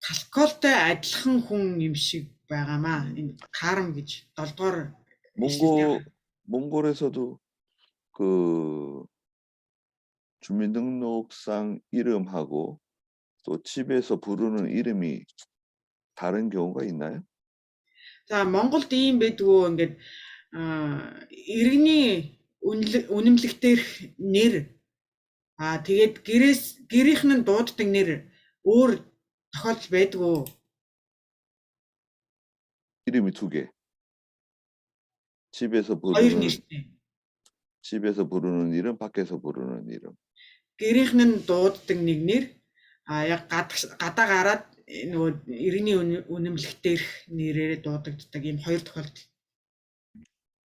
Калколтой адилхан хүн юм шиг байгаамаа. Энэ карм гэж 7 дугаар 몽골에서도 그 주민등록상 이름하고 또 집에서 부르는 이름이 다른 경우가 있나요? За Монголд ийм байдгүй ингээд иргэний үнэмлэгтэр нэр тэгээд гэрийнх нь дууддаг нэр өөр тохиолдол байдгүй. 이름이 두 개. 집에서 Хоёр нэртэй. 부르는 이름, 밖에서 부르는 이름. Гэрийнх нь дууддаг нэг нэр яг гадаа гараад нөгөө иргэний үнэмлэгтэр нэрээр дуудагддаг ийм хоёр тохиолдол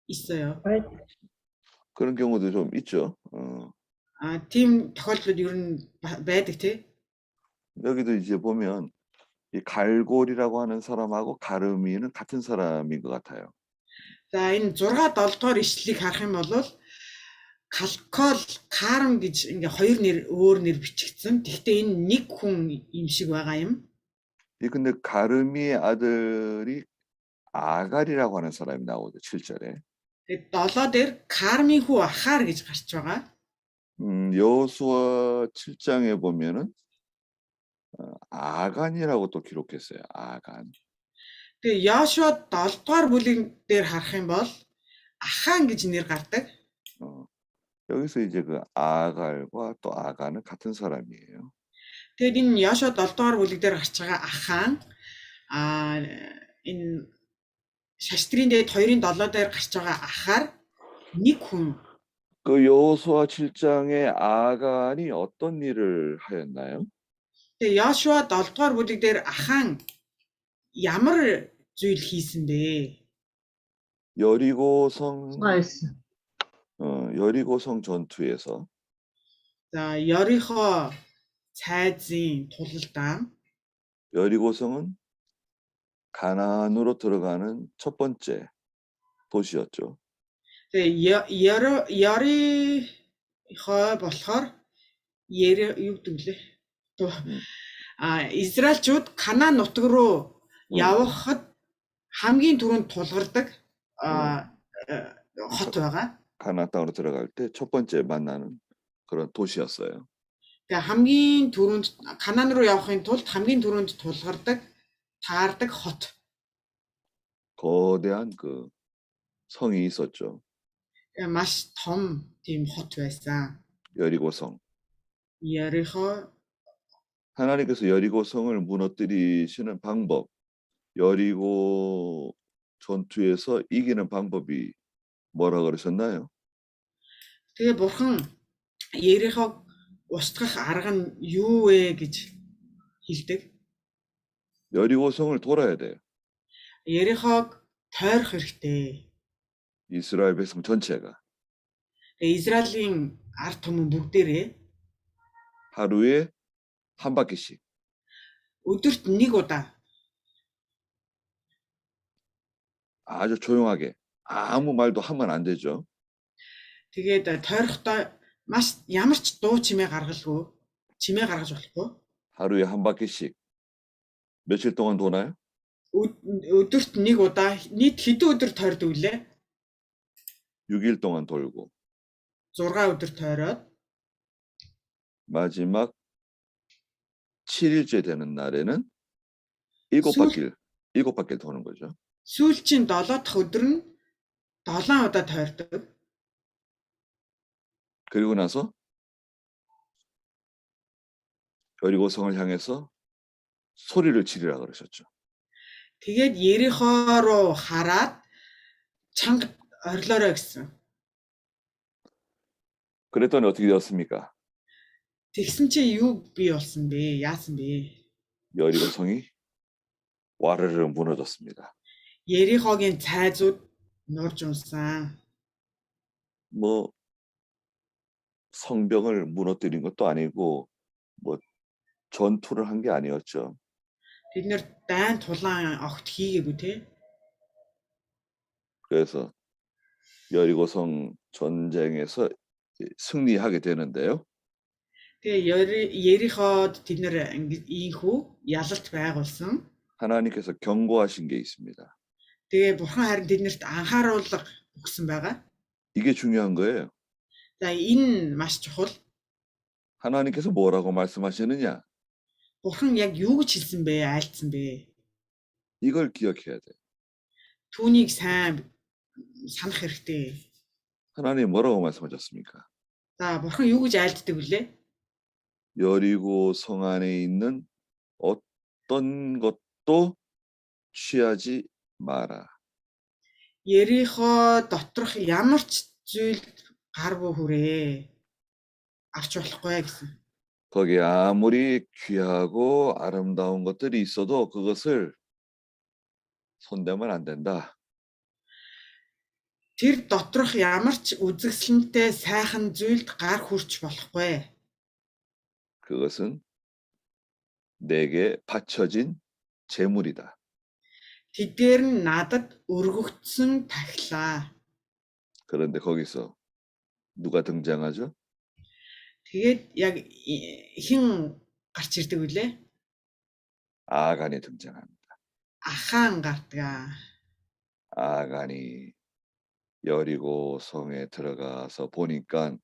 있어요. 그런 경우도 좀 있죠. тийм тохиолдлууд ер нь байдаг тий. 여기도 이제 보면 이 갈골이라고 하는 사람하고 가르미는 같은 사람인 것 같아요. За энэ 6 7 дугаар ишлэлийг харах юм бол Калкол, Карм гэж ингээ хоёр нэр өөр нэр бичигдсэн. Гэхдээ энэ нэг хүн юм шиг байгаа юм. 근데 가르미의 아들이 아갈이라고 하는 사람이 나오죠. 7절에. Тэгээд 7 дээр Кармын хүү Ахаар гэж гарч байгаа. 여호수아 7장에 보면은 아간이라고 또 기록했어요. 아간. Тэгээд Йошуа 7 дугаар бүлэг дээр харах юм бол Ахан гэж нэр гардаг. 여기서 이제 그 아갈과 또 아간은 같은 사람이에요. Тэгээд энэ Йошуа 7 дугаар бүлэг дээр гарч байгаа Ахан энэ шаштрын дээд 2-7 дээр гарч байгаа Ахаар нэг хүн. 그 여호수아 7장에 아간이 어떤 일을 하였나요? Тэгээд Йошуа 7 дугаар бүлэг дээр Ахан ямар зүйл хийсэн бэ? 여리고성 나이스. 여리고성 전투에서 За Йорихо цайзын тулалдаа 여리고성은 가나안으로 들어가는 첫 번째 도시였죠. тэгээ Йорихо болохоор юу гэдэг лээ? Израильчууд Канаан нутаг руу явхад хамгийн түрүүнд тулгардаг хот байгаа. 가나안 땅으로 들어갈 때 첫 번째 만나는 그런 도시였어요. Тэгээ хамгийн түрүүнд Канаан руу явахын тулд хамгийн түрүүнд таардаг хот. 거대한 그 성이 있었죠. маш том тийм хот байсан. 여리고성. Йорихо 하나님께서 여리고성을 무너뜨리시는 방법, 여리고 전투에서 이기는 방법이 뭐라 그러셨나요? Тэгээ бурхан Ерихог устгах арга нь юу вэ гэж хэлдэг. 여리고성을 돌아야 돼요. Ерихог тойрох хэрэгтэй. 이스라엘 백성 전체가 Израилийн ард түмэн бүгдээрээ 하루에 한 바퀴씩 өдөрт нэг удаа 아주 조용하게 아무 말도 하면 안 되죠. тэгээд тойрохдоо маш ямар ч дуу чимээ гаргаж болохгүй. 하루에 한 바퀴씩 며칠 동안 도나요? өдөрт нэг удаа нийт хэдэн өдөр тойрдог вүлээ? 6일 동안 돌고 6 өдөр тойроод 마지막 7일째 되는 날에는 7바퀴를 도는 거죠. сүүлчийн 7 дахь өдөр нь 7 удаа тойрдог. 그리고 나서 여리고성을 향해서 소리를 지르라 그러셨죠. Тэгээд Ерихо руу хараад чанга орилоорой гэсэн. 그랬더니 어떻게 되었습니까? Тэгсэн чи юу бий болсон бэ? Яасан бэ? 여리고 성이 와르르 무너졌습니다. Ерихогийн цайзууд нурж унсан. 뭐 성벽을 무너뜨린 것도 아니고 뭐 전투를 한 게 아니었죠. Бид нэр дайн тулаан огт хийгээгүй те. 그래서 여리고성 전쟁에서 승리하게 되는데요. Тэгээ Ериход тэд нэр ийхүү ялалт байгуулсан. 하나님께서 경고하신 게 있습니다. Тэгээ бурхан харин тэднэрт анхааруулга өгсөн байгаа. 이게 중요한 거예요. За энэ маш чухал. 하나님께서 뭐라고 말씀하시느냐? Бурхан яг юу гэж хэлсэн бэ? Айлцсан бэ? 이걸 기억해야 돼. Түүнийг сайн санах хэрэгтэй. 하나님 뭐라고 말씀하셨습니까? За бурхан юу гэж айлддаг вүлээ? 여리고 성 안에 있는 어떤 것도 취하지 마라. Ерихо доторх ямар ч зүйл гар буу хүрээ авч болохгүй гэсэн. 거기에 아무리 귀하고 아름다운 것들이 있어도 그것을 손대면 안 된다. Тэр доторх ямар ч үзэсгэлэнтэй сайхан зүйлд гар хүрч болохгүй. 그것은 내게 바쳐진 재물이다. Тэдгээр нь надад өргөгдсөн тахилаа. 그런데 거기서 누가 등장하죠? Тэгээд яг хэн гарч ирдэг вүлээ? 아간이 등장합니다. Ахаан гардаг. 아간이 여리고 성에 들어가서 보니까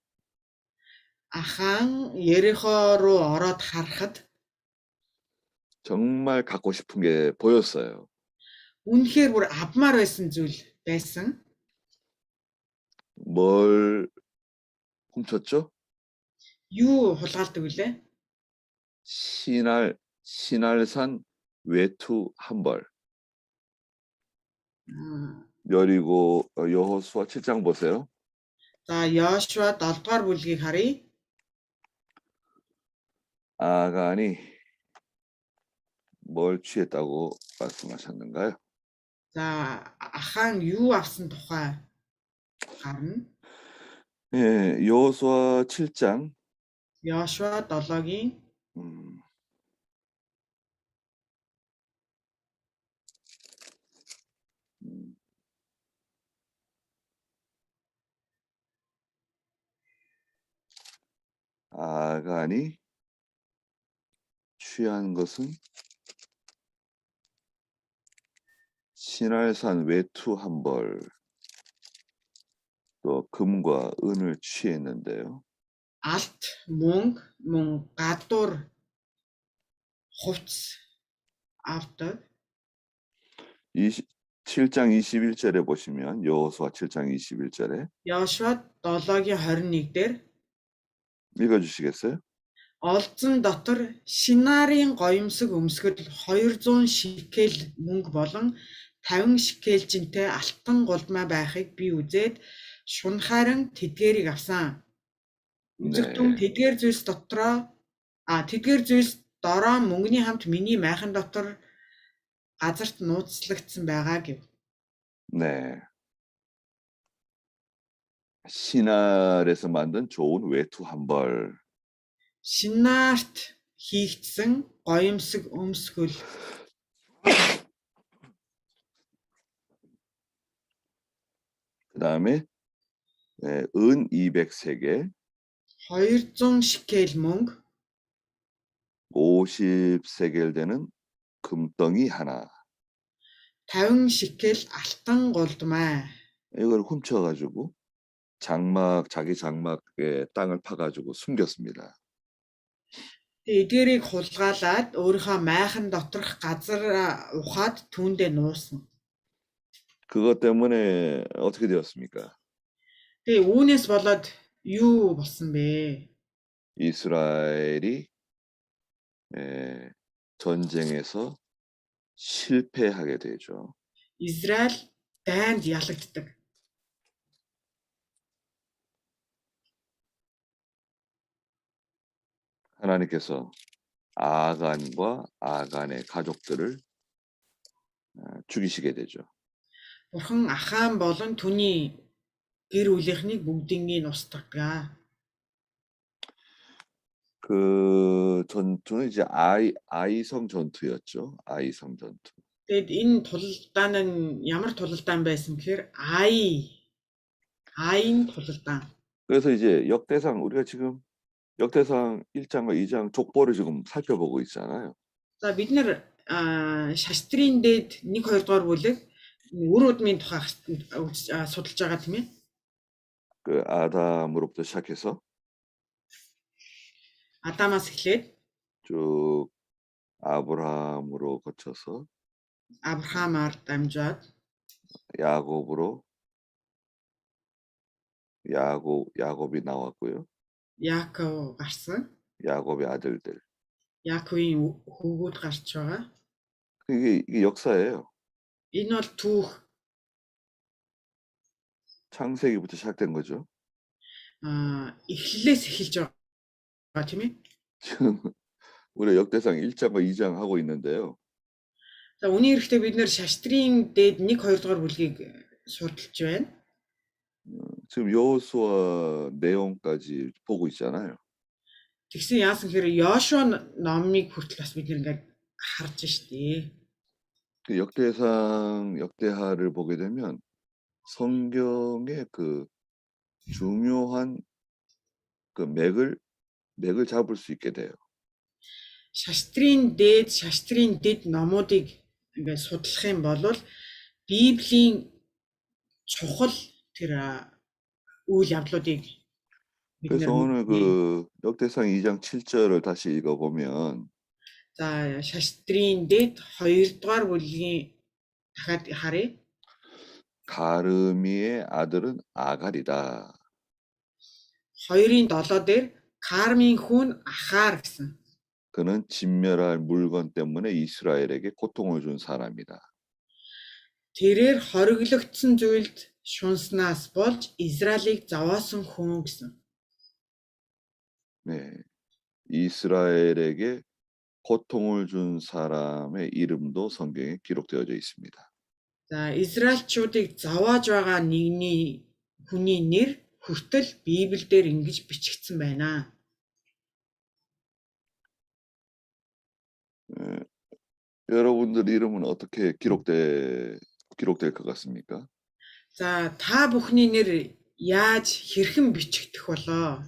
Ахаан Ерихо руу ороод харахад 정말 갖고 싶은 게 보였어요. үнэхээр бүр авмаар байсан зүйл байсан. 뭘 훔쳤죠? Юу хулгайлдаг вүлээ? 신할산 외투 한 벌. Аа, 여리고 여호수아 7장 보세요. За Йошуа 7 дугаар бүлгийг харъя. 아간이 뭘 취했다고 말씀하셨는가요? За Ахаан юу авсан тухай гарна. 예, 여호수아 7장 Йошуа 7-гийн 아간이 취한 것은 신할산 외투 한 벌, 또 금과 은을 취했는데요. алт мөнгө мөн гадуур хувц авдаг. 7장 21절에 보시면 여호수아 7장 21절에 Йошуа 7-гийн 21 дээр 읽어주시겠어요? олзон дотор Шинарын гоёмсог өмсгөл 200 шикел мөнгө болон 50 шикелжинтэй алтан гулмаа байхыг би үзээд шунхааран тэдгээрийг авсан. Үзэгдэн тэдгээр зүйлс дороо мөнгөний хамт миний майхан дотор газарт нууцлагдсан байгаа гэв. 네. 신할에서 만든 좋은 외투 한 벌. Шинаарт хийгдсэн гоёмсог өмсгөл 그 다음에 은 200세겔, 200 шикел мөнгө, 50세겔 되는 금덩이 하나. 50 шикел алтан гулдмаа. 이걸 훔쳐가지고 자기 장막에 땅을 파가지고 숨겼습니다. Эдгээрийг хулгайлаад өөрийнхөө майхан доторх газар ухаад түүндээ нуусан. 그것 때문에 어떻게 되었습니까? Тэгээ үүнээс болоод юу болсон бэ? 이스라엘이 전쟁에서 실패하게 되죠. Израиль дайнд ялагддаг. 하나님께서 아간과 아간의 가족들을 죽이시게 되죠. Бурхан Ахан болон түүний гэр бүлийнхнийг бүгднийг устгадаг. 그 전투는 이제 아이성 전투였죠. 아이성 전투. Тэгэд энэ тулалдаан нь ямар тулалдаан байсан гэхээр Аин тулалдаан. 그래서 이제 역대상 우리가 지금 역대상 1장과 2장 족보를 지금 살펴보고 있잖아요. За бид нэр шаштрын дээд 1 2 дугаар бүлэг үр удмын тухай судалж байгаа тийм ээ. 그 아담으로부터 시작해서 Адамаас эхлээд 쭉 아브라함으로 거쳐서 Авраамаар дамжаад 야곱이 나왔고요. Яаков гарсан. 야곱의 아들들. Яаковын хүүгүүд гарч байгаа. 이게 역사예요. Энэ бол түүх 창세기부터 시작된 거죠. эхлэлээс эхэлж байгаа тийм ээ. 지금 우리 역대상 1장과 2장 하고 있는데요. За үүний эрэхтэй бид нэр шаштрын дээд 1 2 дугаар бүлгийг судалж байна. 지금 여호수아 내용까지 보고 있잖아요. Тэгсэн яасан гэхээр Йошуа номыг хүртэл бас бид нэр ингээд харж штий. 그 역대하를 보게 되면 성경의 그 중요한 그 맥을 잡을 수 있게 돼요. Шаштрын дээд номуудыг ингээд судлах юм бол Библийн чухал тэр үйл явдлуудыг бид 그래서 오늘 그 역대상 2장 7절을 다시 읽어보면 за шаштрын дээд 2 дугаар бүлгийн дахиад харъя. 가르미의 아들은 아갈이다. 2-ын 7 дээр Кармийн хүн Ахаар гэсэн. 그는 진멸할 물건 때문에 이스라엘에게 고통을 준 사람이다. Тэрээр хориглогдсон зүйлд шунснаас болж Израилийг заваасан хүн гэсэн. 네, 이스라엘에게 고통을 준 사람의 이름도 성경에 기록되어져 있습니다. За Израильчуудыг завааж байгаа хүний нэр хүртэл Библиэлд ингэж бичигдсэн байна. 여러분들 이름은 어떻게 기록될 것 같습니까? За та бүхний нэр яаж хэрхэн бичигдэх болоо?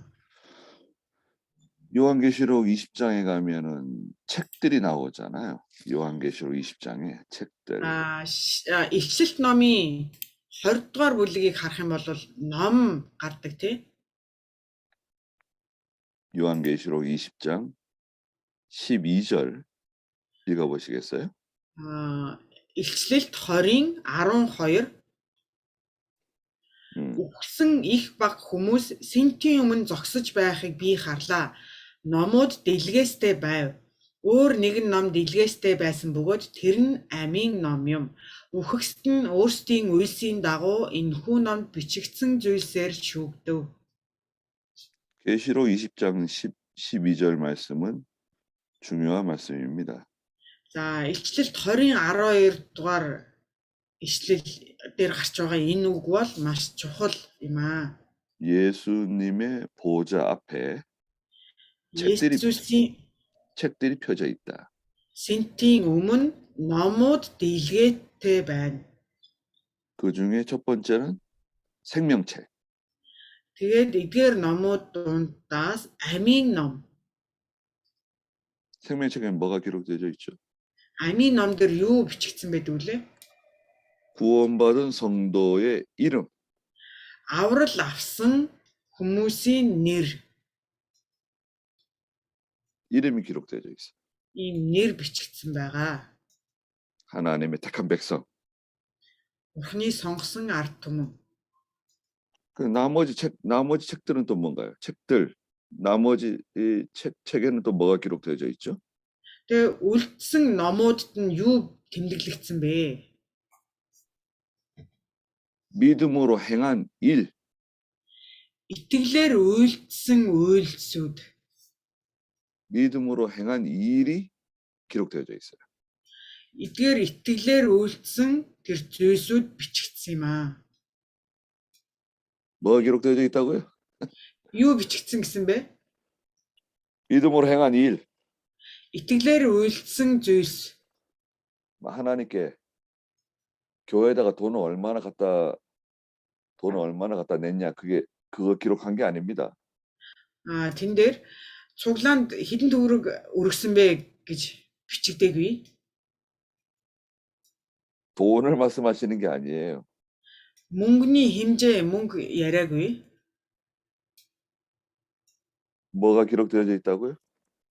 요한계시록 20장에 가면은 책들이 나오잖아요. 요한계시록 20장에 책들. Илчилт номын 20 дугаар бүлгийг харах юм бол ном гардаг тий. 요한계시록 20장 12절 읽어보시겠어요? Илчлэлт 20-ын 12 Үхсэн их баг хүмүүс сентийн өмнө зогсож байхыг би харлаа. Номууд дэлгээстэй байв. Өөр нэгэн ном дэлгээстэй байсан бөгөөд тэр нь амийн ном юм. Үхэгсд нь өөрсдийн үйлсийн дагуу энэхүү номд бичигдсэн зүйлсээр шүүгдэв. 계시록 20장 12절 말씀은 중요한 말씀입니다. За, илчлэлт 20-ын 12 дугаар ишлэл дээр гарч байгаа энэ үг бол маш чухал юм аа. 예수님의 보좌 앞에 책들이 펴져 있다. Сентийн өмнө номууд дэлгээтэй байна. 그 중에 첫 번째는 생명책. Тэгээд эдгээр номууд дундаас амийн ном. 생명책에 뭐가 기록되어 있죠? Амийн ном дээр юу бичигдсэн байдаг вүлээ? 구원받은 성도의 이름. Аврал авсан хүмүүсийн нэр. 이름이 기록되어 있어요. Ийм нэр бичигдсэн байгаа. 하나님의 택한 백성. Бурхны сонгосон ард түмэн. 그 나머지 책들은 또 뭔가요? 책들. 나머지 이 책에는 또 뭐가 기록되어 있죠? Тэгээ үлдсэн номуудад нь юу тэмдэглэгдсэн бэ? 믿음으로 행한 일, Итгэлээр үйлдсэн үйлсүүд. 믿음으로 행한 일이 기록되어져 있어요. Эдгээр итгэлээр үйлдсэн тэр зүйлсүүд бичигдсэн юм аа. 뭐가 기록되어져 있다고요? Юу бичигдсэн гэсэн бэ? 믿음으로 행한 일, Итгэлээр үйлдсэн зүйлс. 하나님께 교회에다가 돈을 얼마나 갖다 냈냐, 그거 기록한 게 아닙니다. Тэн дээр цуглаанд хэдэн төгрөг өргөсөн бэ гэж бичигдээгүй. 돈을 말씀하시는 게 아니에요. Мөнгөний хэмжээ мөнгө яриаггүй. 뭐가 기록되어져 있다고요?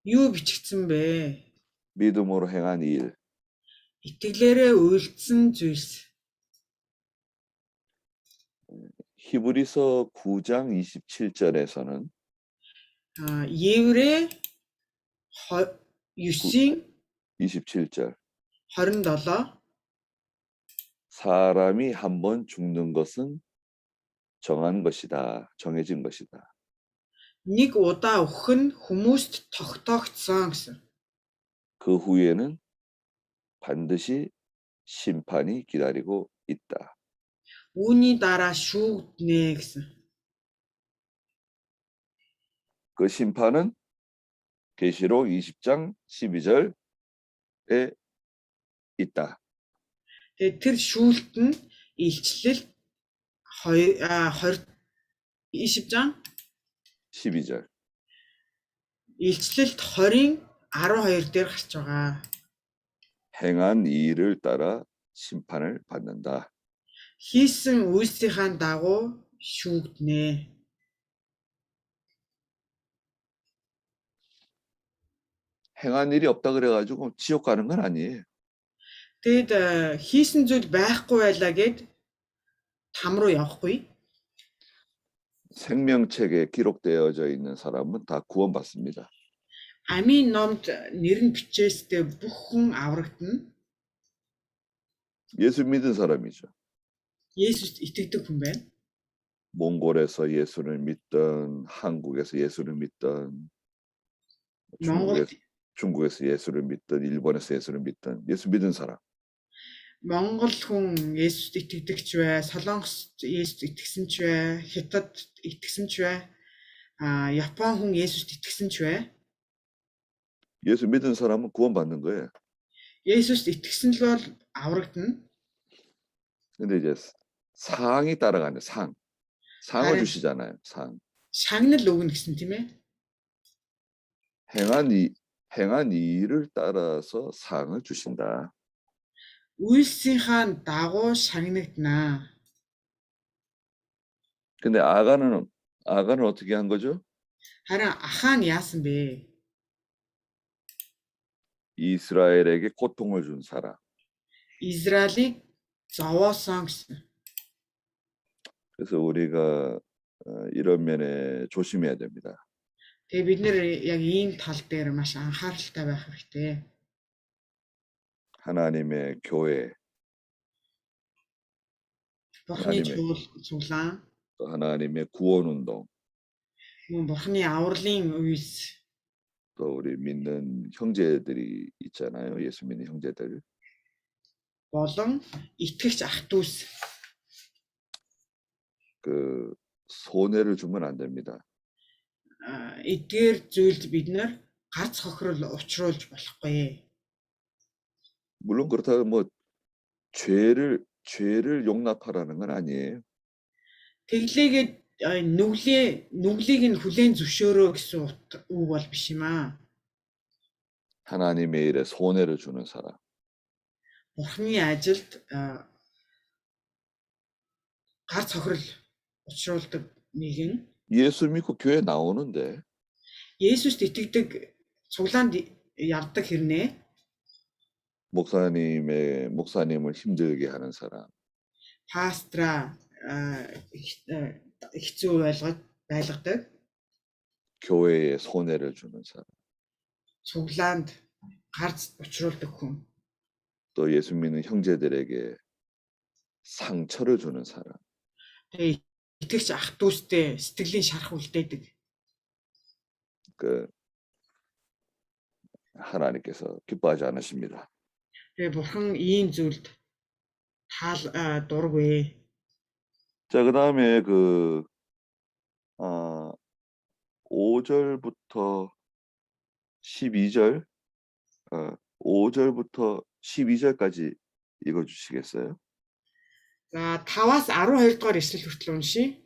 Юу бичигдсэн бэ? 믿음으로 행한 일. Итгэлээрээ үйлдсэн зүйлс. 히브리서 9장 27절에서는 Еврэ 9-ийн 27절 27 사람이 한 번 죽는 것은 정해진 것이다. нэг удаа өгөх нь хүмүүст тогтоогдсон гэсэн. 그 후에는 반드시 심판이 기다리고 있다. Үүний дараа шүүгднэ гэсэн. 그 심판은 계시록 20장 12절에 있다. Тэгээд тэр шүүлт нь илчлэл 20 жан 12절. илчлэлт 20-ийн 12 дээр гарч байгаа. 행한 일을 따라 심판을 받는다. Хийсэн үйлсийнхаа дагуу шүүгднэ. 행한 일이 없다 그래가지고 지옥 가는 건 아니에요. Тэгэд хийсэн зүйл байхгүй байлаа гэд там руу явахгүй. 생명책에 기록되어져 있는 사람은 다 구원받습니다. Амийн номд нэр нь бичээстэй бүх хүн аврагдана. 예수 믿은 사람이죠. Есүст итгэдэг хүн байна. 몽골에서 예수를 믿던, 한국에서 예수를 믿던, Монгол 중국에서 예수를 믿던, 일본에서 예수를 믿던, 예수 믿은 사람. Монгол хүн Есүст итгэдэг ч бай, Солонгост Есүст итгэсэн ч бай, Хятад итгэсэн ч бай, Япон хүн Есүст итгэсэн ч бай. 예수 믿은 사람은 구원받는 거예요. Есүст итгэсэн л бол аврагдана. 근데 이제 상이 따라가는 상을 아니. 주시잖아요. 상. Шагнал өгнө гэсэн тийм ээ. 행한 일을 따라서 상을 주신다. Үйлсийнхаа дагуу шагнагдана. 근데 아간은 어떻게 한 거죠? Харин Ахаан яасан бэ? 이스라엘에게 고통을 준 사람. Израилийг зовоосон гэсэн. 그래서 우리가 이런 면에 조심해야 됩니다. Тэгээ бид нэр яг ийм тал дээр маш анхааралтай байх хэрэгтэй. 하나님의 교회, Бурхны 아니면- цуглаан, 또 하나님의 구원운동, Бурхны авралын үйлс, 또 우리 믿는 형제들이 있잖아요. 예수 믿는 형제들. болон итгэгч ах дүүс 그 손해를 주면 안 됩니다. эдгээр зүйлд бид нэр гарц хохирол учруулж болохгүй. 물론 그렇다고 뭐 죄를 용납하라는 건 아니에요. Тэглээгээд нүглийг нь хүлээн зөвшөөрөө гэсэн үг бол биш юм аа. 하나님의 일에 손해를 주는 사람. Бурхны ажилд гарц хохирол учруулдаг нэгэн 예수 믿고 교회 나오는데 Есүст итгэдэг цуглаанд явдаг хэрнээ 목사님을 힘들게 하는 사람. пастра хэцүү байлгадаг 교회에 손해를 주는 사람. цуглаанд гарц учруулдаг хүн. 또 예수 믿는 형제들에게 상처를 주는 사람. Тэгээ итгэгч ах дүүстэй сэтгэлийн шарах үлдээдэг. 그 하나님께서 기뻐하지 않으십니다. Тэгээ бурхан ийм зүйлд дургүй. 자, 그다음에 5절부터 12절 5절부터 12절까지 읽어 주시겠어요? За 5-аас 12 дугаар эшлэл хүртэл уншия.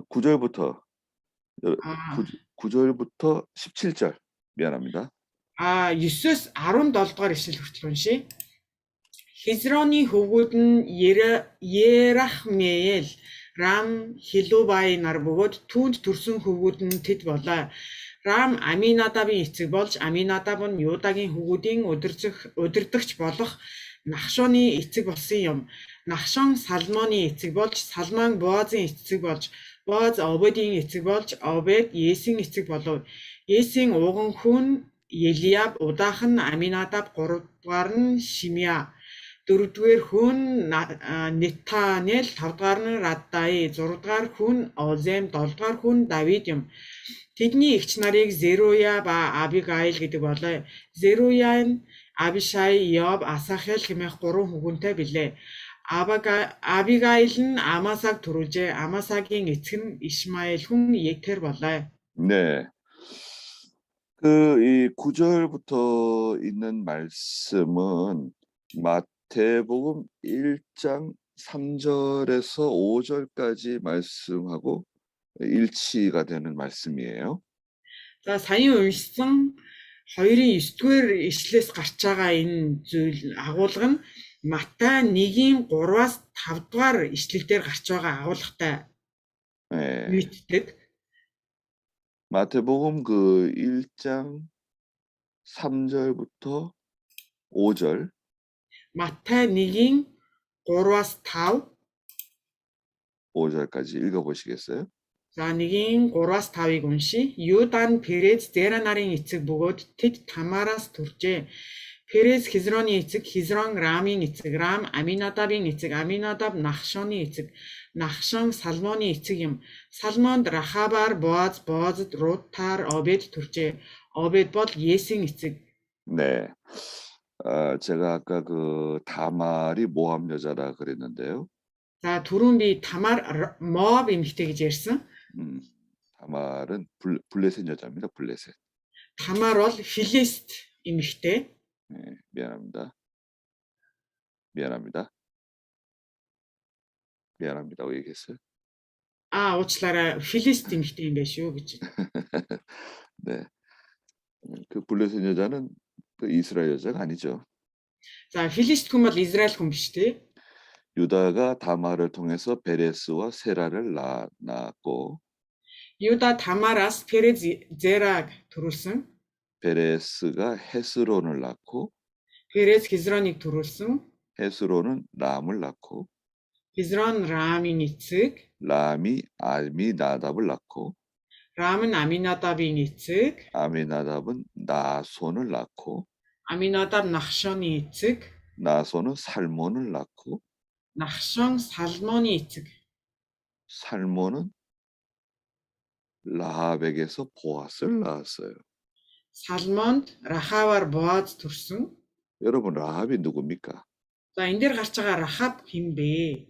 9절부터 아. 9절부터 17절. 미안합니다. 9-өөс 17 дугаар эшлэл хүртэл уншия. Хизроны хөвгүүд нь Ерахмеэл, Рам, Хилубай нар бөгөөд түүнд төрсөн хөвгүүд нь тэд болоо. Рам Аминадабын эцэг болж, Аминадаб нь Юдагийн хөвгүүдийн удирдагч болох Нахшоны эцэг болсон юм. Нахшон Салмоны эцэг болж, Салман Боазын эцэг болж, Боаз Обедийн эцэг болж, Обед Есийн эцэг болов. Есийн ууган хүн Елиаб, удаах нь Аминадаб, 3 дугаар нь Шимеа, 4 дугаар хүн Нетанел, 5 дугаар нь Раддаи, 6 дугаар хүн Озем, 7 дугаар хүн Давид юм. Тэдний эгч нарыг Зеруя ба Абигаил гэдэг болоо. Зеруя нь Абишай, Йоб, Асахел хэмээх 3 хүүгэнтэй билээ. Абигаил нь Амасаг төрүүлжээ. Амасагийн эцэг нь Ишмаэл хүн Етер болоо. 네. 이 9절부터 있는 말씀은 마태복음 1장 3절에서 5절까지 말씀하고 일치가 되는 말씀이에요. За саяхан уншсан 2-ын 9-р ишлээс гарч байгаа энэ зүйл агуулга нь Матай 1-ийн 3-аас 5 дугаар ишлэлдэр гарч байгаа агуулгатай 네. нийтдэг. 마태복음 1장 3절부터 5절. Матай 1-ийн 3-аас 5, 5절까지 읽어보시겠어요? за 1-ийн 3-аас 5-ыг уншия. Юдан Перез Зера нарын эцэг бөгөөд тэд Тамараас төржээ. Перез Хизроны эцэг, Хизрон Рамын эцэг, Рам Аминадабын эцэг, Аминадаб Нахшоны эцэг, Нахшон Салмоны эцэг юм. Салмонд Рахабаар Боаз, Боазд Рутаар Обед төржээ. Обед бол Есийн эцэг. 네. 제가 아까 다말이 모함 여자라 그랬는데요. За түрүүн би Тамар Моб эмэгтэй гэж ярьсан. 다말은 블레셋 여자입니다. 블레셋. Тамар бол Филист эмэгтэй. 네, 미안합니다. 미안합니다. 미안합니다고 얘기했어요. уучлаарай. Филист эмэгтэй юм байна шүү гэж. 네. 그 블레셋 여자는 그 이스라엘 여자가 아니죠. За Филист хүн бол Израиль хүн биш тий. 유다가 다말을 통해서 베레스와 세라를 낳았고 Юда Тамараас Перез Зераг төрүүлсэн. 베레스가 헤스론을 낳고 Перез Хизроныг төрүүлсэн. 헤스론은 람을 낳고 Хизрон Рамын эцэг, 람이 아미나답을 낳고 Рам нь Аминадабын эцэг, 아미나답은 나손을 낳고 Аминадаб Нахшоны эцэг, 나손은 살몬을 낳고 Нахшон Салмоны эцэг. 살몬은 라합에게서 보아스를 낳았어요. Салмонд Рахаваар Боаз төрсөн. 여러분 라합이 누굽니까? За энэ дээр гарч байгаа Рахаб хэн бэ?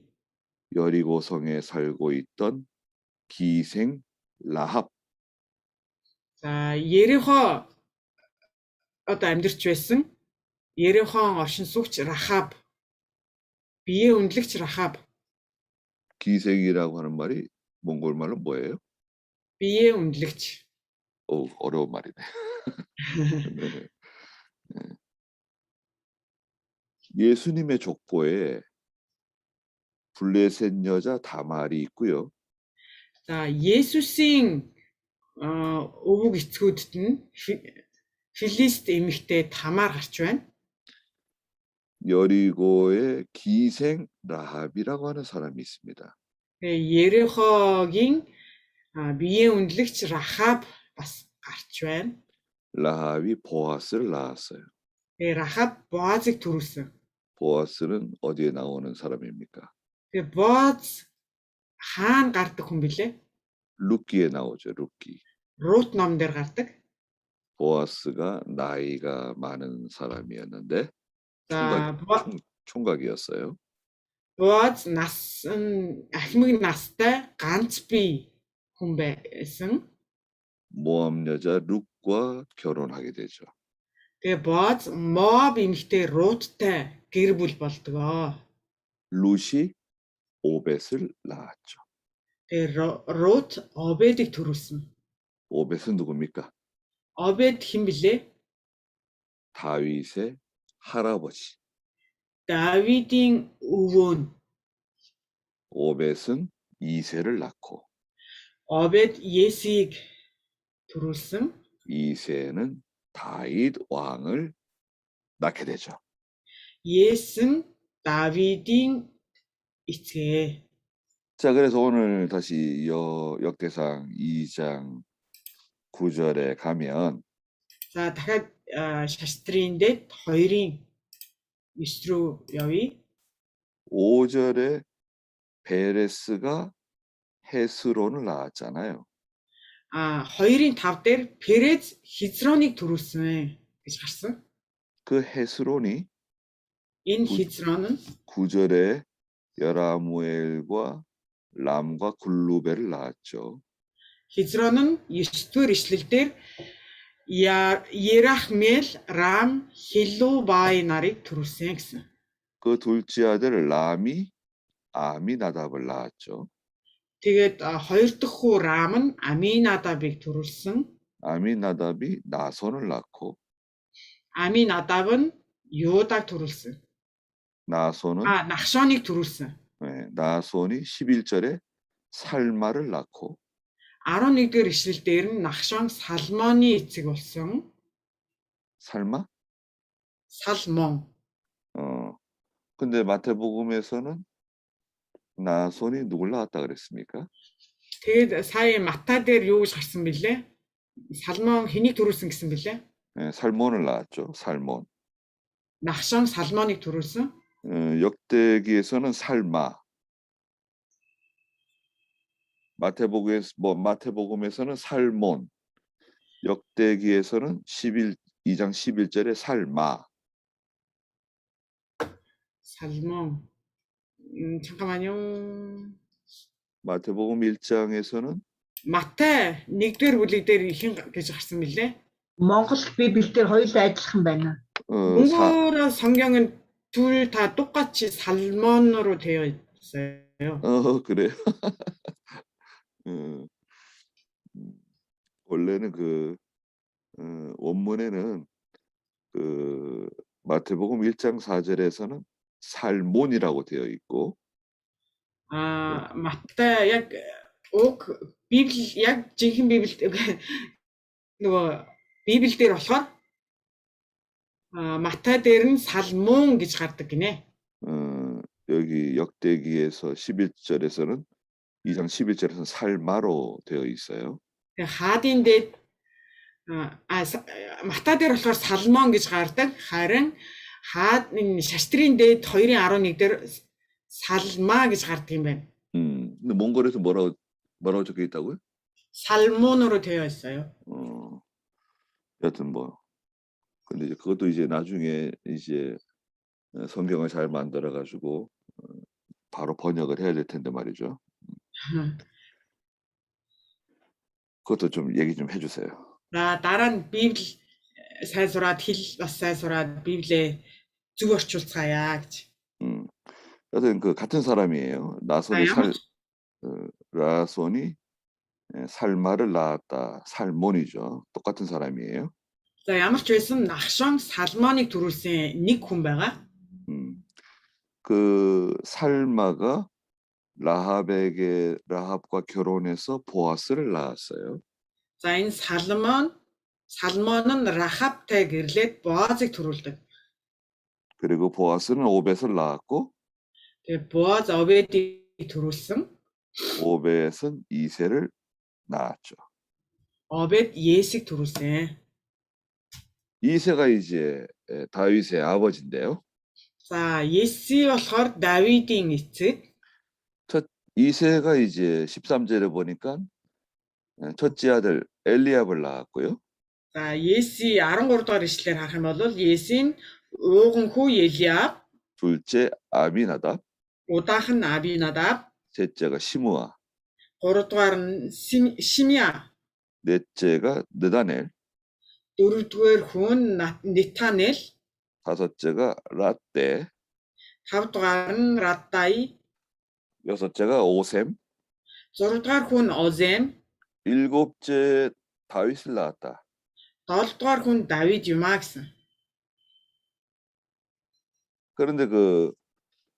여리고 성에 살고 있던 기생 라합. За Ерихо амьдарч байсан. Ерихон оршин суугч Рахаб. 비의 운длэгч Рахаб. 기생이라고 하는 말이 몽골 말로 뭐예요? 비의 운длэгч. 어려운 말이네. 네. 예수님의 족보에 블레셋 여자 다말이 있고요. За Есүсийн өвөг эцгүүдэд нь Филист эмэгтэй Тамар гарч байна. 여리고의 기생 라합이라고 하는 사람이 있습니다. Ерихогийн 비의 운длэгч Рахаб бас гарч байна. 라합이 보아스를 낳았어요. Тэгээ Рахаб Боазыг төрүүлсэн. 보아스는 어디에 나오는 사람입니까? Тэгээ Боаз хаана гардаг хүн бэлээ? 룻기에 나오죠. 룻기. Рут ном дээр гардаг. 보아스가 나이가 많은 사람이었는데 За 총각이었어요. Боаз ахмад настай ганц бие хүн байсан. 모압 여자 룻과 결혼하게 되죠. Тэгээ Боаз Моаб эмэгтэй Руттай гэр бүл болдгоо. 룻이 오벳을 낳았죠. Тэгээ Рут Обедыг төрүүлсэн. 오벳은 누굽니까? Обед хэн блэ? 다윗의 할아버지. Давидын өвөө. 오벳은 이새를 낳고 Обед Есийг төрүүлсэн. 이새는 다윗 왕을 낳게 되죠. Есүн Давидын эцгээ. 자, 그래서 오늘 다시 역대상 2장 9절에 가면 За дахиад шастрын дэд 2-ын 9 рүү явъя. 5절에 베레스가 헤스론을 낳았잖아요. 2-ын 5 дээр Перез Хизроныг төрүүлсэн гэж гарсан. 그 헤스론이 Энэ Хизрон нь 9절에 여라무엘과 람과 글루벨을 낳았죠. Хизрон нь 9-р ишлэлдэр Ерахмел, Рам, Хилубай нарыг төрүүлсэн гэсэн. 그 둘째 아들 람이 아미나답을 낳았죠. Тэгээд хоёр дахь хүү Рам нь Аминадабыг төрүүлсэн. 아미나답이 나손을 낳고 Аминадаб нь Юудаг төрүүлсэн. 나손은 Нахшоныг төрүүлсэн. 나손이 11절에 살마를 낳고 11-р ишлэлдэр нь Нахшон Салмоны эцэг болсон. 살마? Салмон. 근데 마태복음에서는 나손이 누굴 낳았다 그랬습니까? Тэгээд сая Матай дээр юу гэж гарсан бэлээ? Салмон хэнийг төрүүлсэн гэсэн бэлээ? 살몬을 낳았죠. 살몬. Нахшон Салмоныг төрүүлсэн. 역대기에서는 살마. 마태복음에서는 살몬. 역대기에서는 2장 11절에 살마. 살몬. 잠깐만요. 마태복음 1장에서는 Матай 1-р бүлэг дээр ихэн гэж гарсан бэлээ? Монгол Библиэлд хоёулаа адилхан байна. Монгол 성경은 둘 다 똑같이 살몬으로 되어 있어요. 그래요. 원래는 원문에는 마태복음 1장 4절에서는 살몬이라고 되어 있고 Матай яг Библи яг жинхэнэ Библиэд нөгөө Библиэлд болохоор Матай дээр нь Салмон гэж гардаг гинэ. 여기 역대기에서 11절에서는 2장 11절에서는 살마로 되어 있어요. 하адын дээд Матай дээр болохоор Салмон гэж гардаг. Харин энэ шаштрын дээд 2-ын 11 дээр 살마 гэж гардаг юм байна. 근데 몽골에서 뭐라고 적혀 있다고요? 살몬으로 되어 있어요. 여튼 근데 이제 그것도 이제 나중에 이제 성경을 잘 만들어 가지고 바로 번역을 해야 될 텐데 말이죠. 그것도 좀 얘기 좀 해주세요. Дараа нь Библи сайн сураад хэл бас сайн сураад Библиэ зөв орчуулцгаая гэж. 여튼 같은 사람이에요. 라손이 살마를 낳았다. 살몬이죠. 똑같은 사람이에요. За ямар ч байсан Нахшон Салмоныг төрүүлсэн нэг хүн байгаа. 그 살마가 라합과 결혼해서 보아스를 낳았어요. За энэ Салмон нь Рахабтай гэрлээд Боазыг төрүүлдэг. 그리고 보아스는 오벳을 낳았고 Тэгээ Боаз Обедийг төрүүлсэн. 오벳은 이새를 낳았죠. Обед Есийг төрүүлсэн. 이새가 이제 다윗의 아버지인데요. За Есси болохоор Давидын эцэг. 이세가 이제 13절에 보니까 첫째 아들 엘리압을 낳았고요. За Есси 13 дугаар ишлэлээр харах юм бол Есийн ууган хүү Елиаб, 둘째 아비나답, удаах нь Абинадаб, 셋째가 시므아, 3 дугаар нь Шимья, 넷째가 느다넬, 4 дугаар хүн Нетанел, 다섯째가 라떼, 5 дугаар нь Раддай, 여섯째가 오셈, 6 дугаар хүн Озем, 일곱째 다윗을 낳았다. 7 дугаар хүн Давид юмаа гэсэн. 그런데 그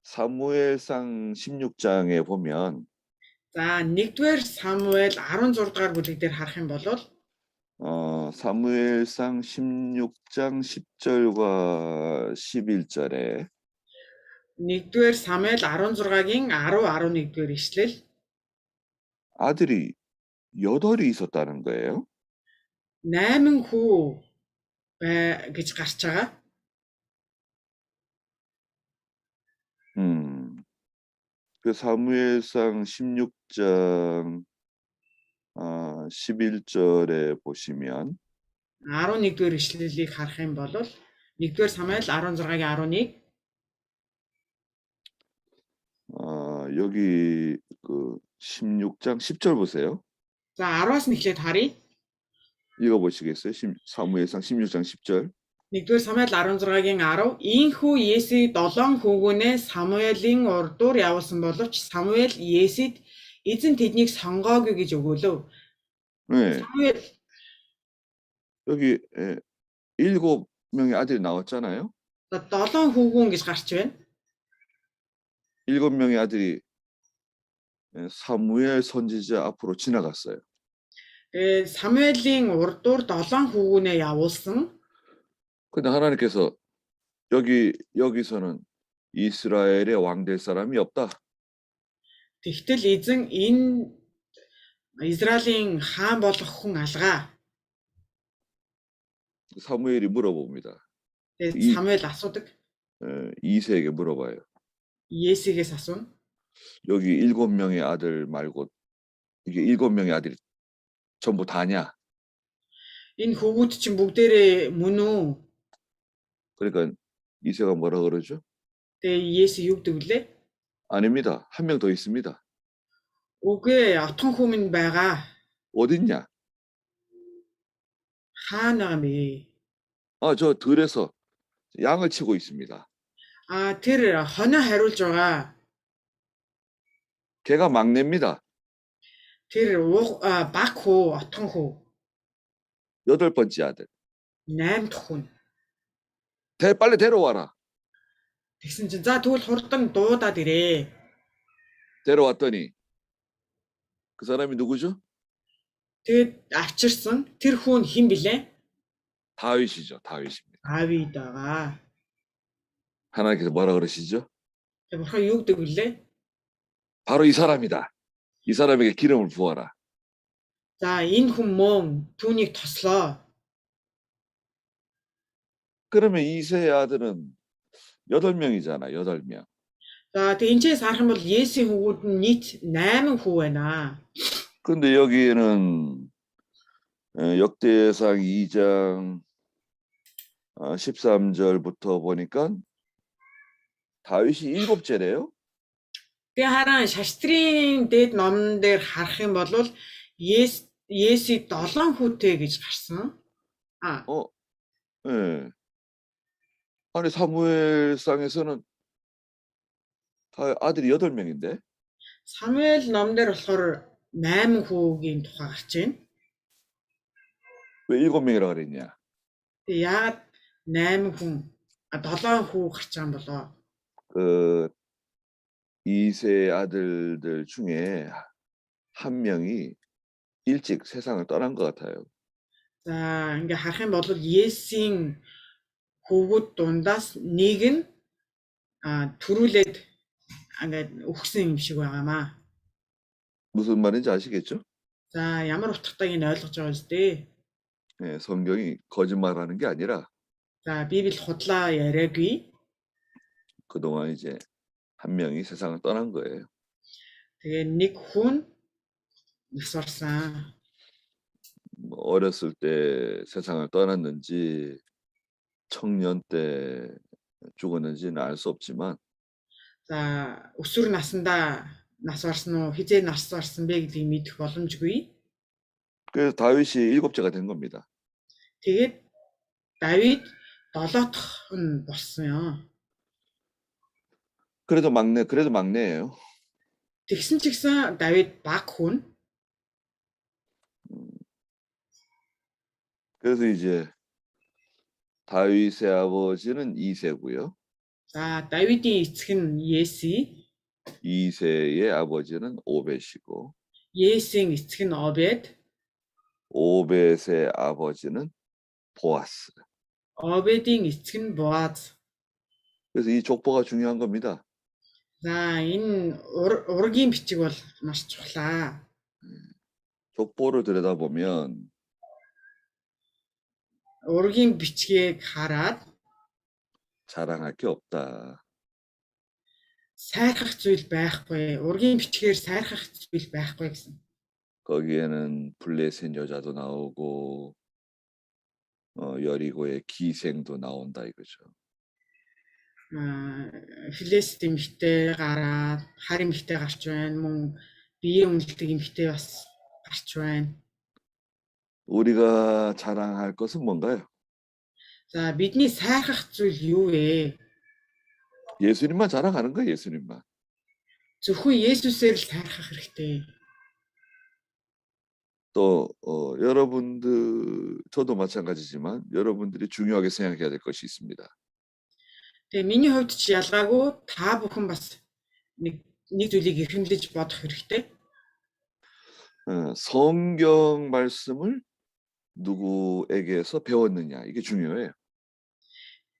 사무엘상 16장에 보면 За 1-р Самуэль 16 дугаар бүлэг дээр харах юм бол 사무엘상 16장 10절과 11절에 1-р Самуэль 16-гийн 10, 11-р ишлэл 아들이 8이 있었다는 거예요. 8 хүү гэж гарч байгаа. 그 사무엘상 16장 11절에 보시면 11-р ишлэлийг харах юм бол 1-р Самуэль 16-гийн 11 여기 그 16장 10절 보세요. За 10-аас нь эхлээд харъя. 읽어 보시겠어요? 사무엘상 16장 10절. 1-р Самуэль 16-гийн 10 Ийхүү Есийг 7 хүүгүнээ Самуэлийн урдуур явуулсан боловч Самуэль Есид эзэн тэднийг сонгоогүй гэж өгөөлөө. 네. Самуэль 여기 7명의 아들이 나왔잖아요. 7 хүүгүн гэж гарч байна. 7명의 아들이 사무엘 선지자 앞으로 지나갔어요. Самуэлийн урдуур 7 хүүгүнээ явуулсан. 근데 하나님께서 여기서는 이스라엘의 왕 될 사람이 없다. Тэгтэл эзэн энэ Израилийн хаан болох хүн алгаа. 사무엘이 물어봅니다. Тэгээд Самуэль асуудаг. 이세에게 물어봐요. Есигээс асууна. 여기 7명의 아들 말고 이게 7명의 아들이 전부 다냐? Энэ хүүгүүд чинь бүгдээрээ мөн үү? 그러니까 이세가 뭐라 그러죠? Тэгээ Есүс юу гэдэг вүлээ? 아닙니다. 한 명 더 있습니다. Үгүй отхон хүмүүс байгаа. 어딨냐? Хаана бэ? 저 들에서 양을 치고 있습니다. Тэр хоноо хариулж байгаа. 걔가 막내입니다. Тэр баг хүү, отхон хүү. 8번째 아들. 8 дахь хүн. 빨리 데려와라. Тэгсэн чинь за тэгвэл хурдан дуудаад ирээ. 데려왔더니 그 사람이 누구죠? Тэгээд авчирсан. Тэр хүн хэн блэ? 다윗이죠. 다윗입니다. Давид байгаа. 하나님께서 뭐라 그러시죠? Тэгээд бурхан юу гэдэг вүлээ? 바로 이 사람이다. 이 사람에게 기름을 부어라. За энэ хүн мөн түүнийг тослоо. 그러면 이세의 아들은 8명이잖아. 8명. За тэгээд энэчээс харах юм бол Есийн хүүгүүд нь нийт 8 хүү байна. 그런데 여기에는 역대상 2장 13절부터 보니까 다윗이 7째래요. Тэгээ хараа шаштрын дээд номон дээр харах юм бол Есийг 7 хүүтэй гэж гарсан. 예. 아니 사무엘상에서는 다 아들이 8명인데. Самуэль номдэр болохоор 8 хүүгийн тухай гарч байна. 왜 7명이라 그랬냐? Тэгээ яагаад 8 хүн 7 хүү гарч байгаа юм болоо? 그 이세 아들들 중에 한 명이 일찍 세상을 떠난 것 같아요. За ингээ харах юм бол Есийн хүүгүүд дундаас нэг нь төрүүлээд ингээд өгсөн юм шиг байгаамаа. 무슨 말인지 아시겠죠? За ямар утгатайг нь ойлгож байгаа үстэй. 예, 성경이 거짓말하는 게 아니라 За Библи худлаа яриагүй. 그동안 이제 한 명이 세상을 떠난 거예요. Тэгээ нэг хүн нас барсан. 뭐 어렸을 때 세상을 떠났는지 청년 때 죽었는지는 알 수 없지만 За өсвөр насандаа нас барсан уу, хизээ нас барсан бэ гэдгийг мэдэх боломжгүй. 그래서 다윗이 7째가 된 겁니다. Тэгээд Давид 7 дахь нь болсон. 그래도 막내예요. Тэгсэн ч гэсэн Давид баг хүн. 그래서 이제 다윗의 아버지는 이새고요. За Давидын эцэг нь 예си, 이새의 아버지는 오벳이고 Есийн эцэг нь Обед, 오벳의 아버지는 보아스. Обедийн эцэг нь Боаз. 그래서 이 족보가 중요한 겁니다. За энэ ургийн бичиг бол маш чухлаа. 족보를 들여다보면 Ургийн бичгийг хараад 자랑할 게 없다. сайрхах зүйл байхгүй. Ургийн бичгээр сайрхах зүйл байхгүй гэсэн. 거기에는 블레셋 여자도 나오고 여리고의 기생도 나온다 이거죠. Филист эмэгтэй гараад, хар эмэгтэй гарч байна. Мөн биеэ үнэлдэг эмэгтэй бас гарч байна. 우리가 자랑할 것은 뭔가요? За бидний сайрхах зүйл юу вэ? 예수님만 자랑하는 거예요, 예수님만. Зөвхөн Есүсээр л сайрхах хэрэгтэй. 또 여러분들 저도 마찬가지지만 여러분들이 중요하게 생각해야 될 것이 있습니다. Тэгээ миний хувьд ч ялгаагүй та бүхэн бас нэг зүйлийг эрхэмлэж бодох хэрэгтэй. 성경 말씀을 누구에게서 배웠느냐 이게 중요해요.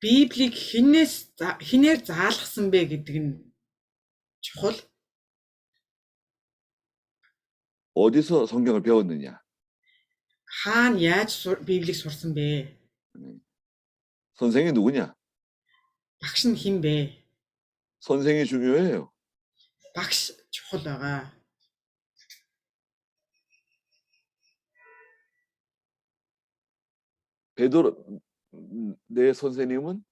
Библийг хинээр заалгасан бэ гэдэг нь чухал. 어디서 성경을 배웠느냐? Хаана яаж Библийг сурсан бэ? 선생이 누구냐? Багш нь хэн бэ? 선생이 중요해요. Багш чухал байгаа. 베드로 내 선생님은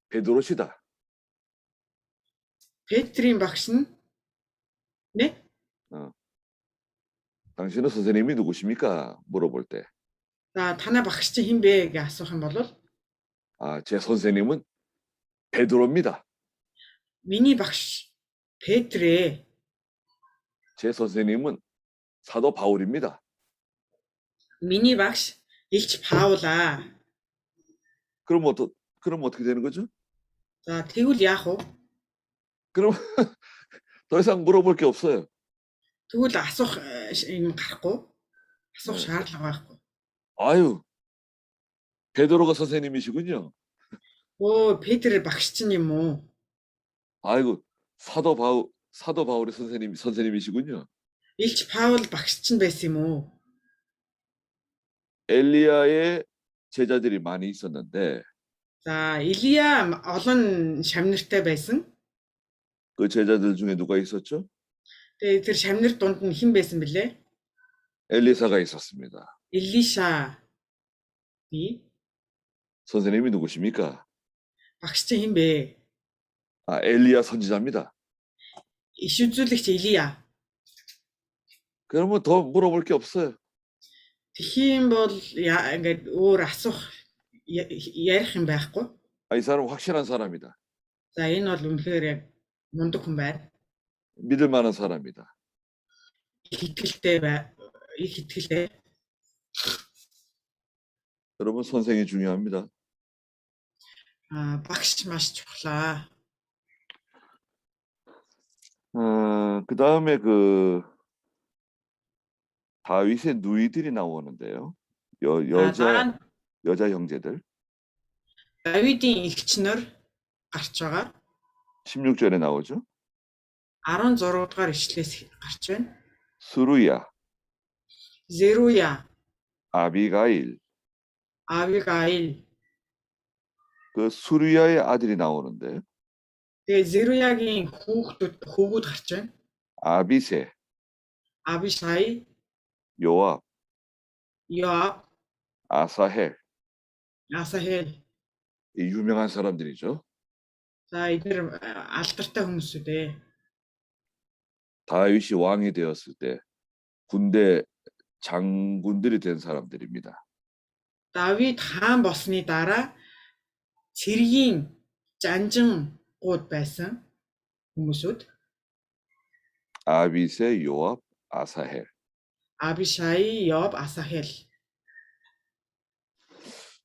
베드로시다. Петрийн багш нь нэ? 당신은 선생님이 누구십니까? 물어볼 때. За танай багш чинь хэн бэ гэж асуух юм бол 제 선생님은 베드로입니다. миний багш Петрээ. 제 선생님은 사도 바울입니다. Миний багш Илч Паулаа. 그럼 어떻게 되는 거죠? За тэгвэл яах вэ? 그럼 더 이상 물어볼 게 없어요. Тэгвэл асуух юм гарахгүй. Асуух шаардлага байхгүй. 아유, 베드로가 선생님이시군요. Оо, Петр багш чинь юм уу? 아이고, 사도 바울의 선생님이시군요. Илч Паул багш чинь байсан юм уу? 엘리야의 제자들이 많이 있었는데 За, Илия олон шамнартай байсан. 그 제자들 중에 누가 있었죠? Тэгээ тэр шамнар дунд нь хэн байсан бэлээ? 엘리사가 있었습니다. Илиша. Би 선생님이 누구십니까? багш чинь хэн бэ? 엘리야 선지자입니다. Иш үзүүлэгч Илия. 그러면 더 물어볼 게 없어요. Тэхийн бол ингээд өөр асуух ярих юм байхгүй. 이 사람은 확실한 사람이다. За энэ бол үнэхээр яг мундаг хүн байна. 믿을 만한 사람이다. Их итгэлтэй. 여러분 선생이 중요합니다. Багш маш чухлаа. 그 다음에 그 다윗의 누이들이 나오는데요. 여자 형제들. Давидын эгчнэр гарч байгаа. 16절에 나오죠. 16 дугаар ишлээс гарч байна. 수루야, Зеруя, 아비가일, Авигаил. 그 수르야의 아들이 나오는데 Тэгээ Зеруягийн хүүгүүд гарч байна. 아비세, Абишай, 요압, Йоаб, 아사헬 Асахел. 이 유명한 사람들이죠. За эдгээр алдартай хүмүүсүүд ээ. 다윗이 왕이 되었을 때 군대 장군들이 된 사람들입니다. Давид хаан болсны дараа цэргийн жанжингууд байсан хүмүүсүүд. 아비세, 요압, 아사헬. Абишай, Йоаб, Асахел.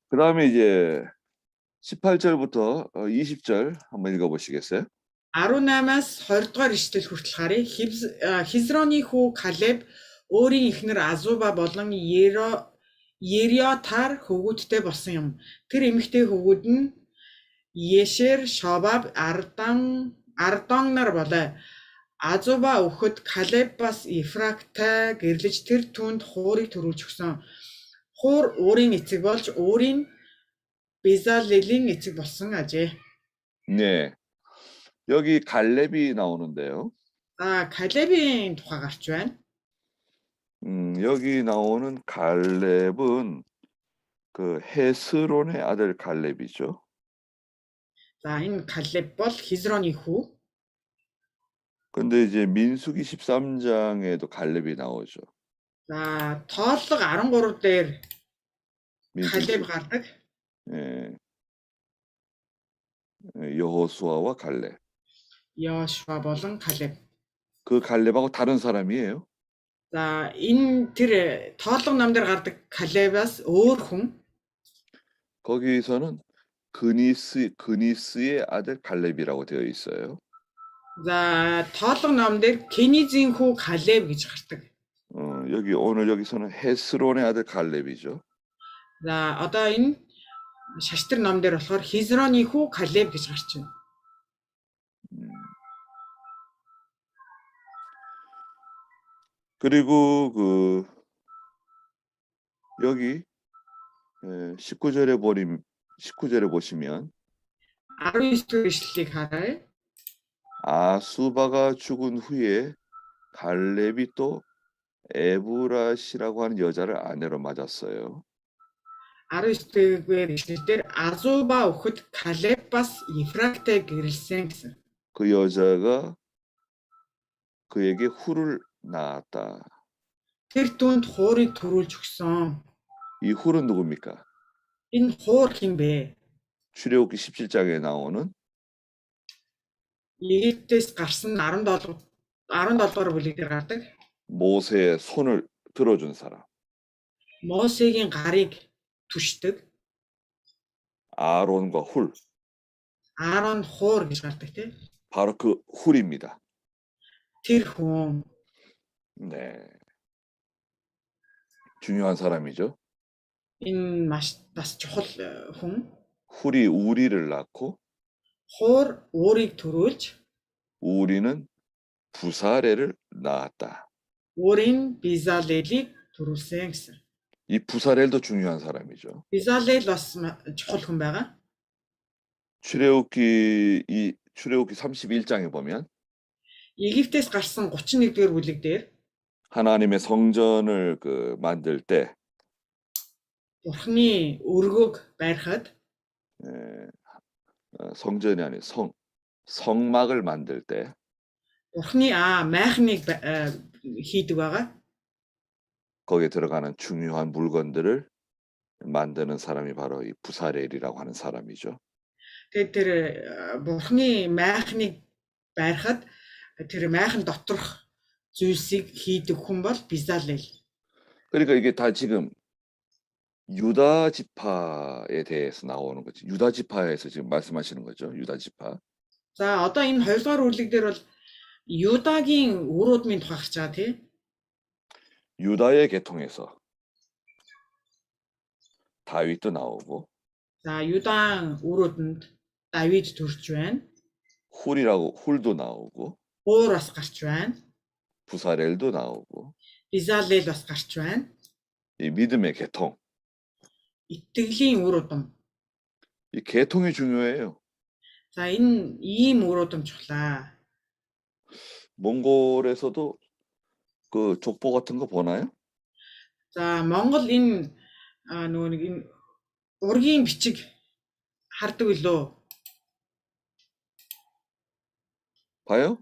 그 다음에 이제 18절부터 20절 한번 읽어보시겠어요? 18-аас 20 дугаар ишлэл хүртэл харъя. Хизроны хүү Калеб өөрийн эхнэр Азуба болон Ериотар хөвгүүдтэй болсон юм. Тэр эмэгтэй хөвгүүд нь Ешер, Шобаб, Ардон нар болоо. Азуба өхөд Калеб бас Ефрактай гэрлэж тэр түүнд хуурыг төрүүлж өгсөн. Хуур өөрийн эцэг болж өөрийн Безалелийн эцэг болсон ажээ. 네. 여기 갈렙이 나오는데요. За Калебийн тухай гарч байна. 여기 나오는 갈렙은 그 헤스론의 아들 갈렙이죠. За энэ Калеб бол Хизроны хүү. 근데 이제 민수기 13장에도 갈렙이 나오죠. За тооллого 13 дээр 민수기. Калеб гардаг. 예. 여호수아와 갈렙. Йошуа болон Калеб. 그 갈렙하고 다른 사람이에요. За энэ тэр тооллого ном дээр гардаг Калебаас өөр хүн. 거기서는 그니스의 아들 갈렙이라고 되어 있어요. За тооллого ном дээр Кенизийн хүү Калеб гэж гардаг. 여기서는 헤스론의 아들 갈렙이죠. За одоо энэ шаштар ном дээр болохоор Хизроны хүү Калеб гэж гарч байна. 그리고 여기 19절에 보시면 19 ишлэлийг харъя. 아수바가 죽은 후에 갈렙이 또 에브라시라고 하는 여자를 아내로 맞았어요. 19-р ишлэлээр Азуба өхөд Калеб бас Ефрактай гэрлсэн гэсэн. 그 여자가 그에게 후를 낳았다. Тэр түүнд хуурыг төрүүлж өгсөн. 이 후는 누굽니까? Энэ хуур хин бэ? 출애굽기 17장에 나오는 Египтээс гарсан 17 дугаар бүлэг дээр гардаг. 모세의 손을 들어준 사람. Мосегийн гарыг түшдэг. 아론과 훌. Аарон хуур гэж гардаг тийм. 바로 그 훌입니다. Тэр хүн 네. 중요한 사람이죠. энэ маш чухал хүн. 훌이 우리를 낳고 Хуур өөрийг төрүүлж 우리는 부사레를 낳았다. өөрийн Безалелийг төрүүлсэн гэсэн. 이 부사렐도 중요한 사람이죠. Безалел бас чухал хүн байгаа. 출애굽기 31장에 보면 Египтээс гарсан 31-р бүлэг дээр 하나님의 성전을 만들 때 Бурхны өргөөг байрхад 성전이 아닌 성막을 만들 때 Бурхны майхныг хийдэг байгаа. 거기에 들어가는 중요한 물건들을 만드는 사람이 바로 이 부사렐이라고 하는 사람이죠. Тэгээд тэр Бурхны майхныг байрхад тэр майхан доторх зүйлсийг хийдэг хүн бол Безалел. 그러니까 이게 다 지금 유다 지파에 대해서 나오는 거지. 유다 지파에서 지금 말씀하시는 거죠. 유다 지파. За одоо энэ 2 дугаар бүлэг дээр бол Юдагийн өрөөдмийн тухай гарч байгаа тийм. 유다의 계통에서 다윗도 나오고 За Юдаан өрөөдөнд Давид төрж байна. 훌도 나오고 Хуур бас гарч байна. 부사렐도 나오고 Безалел бас гарч байна. 이 믿음의 계통. Итгэлийн өрөөдөм. 이 계통이 중요해요. За энэ ийм өрөөдөм чухлаа. 몽골에서도 그 족보 같은 거 보나요? За Монгол энэ нөгөө нэг энэ ургийн бичиг хардаг билүү? 봐요?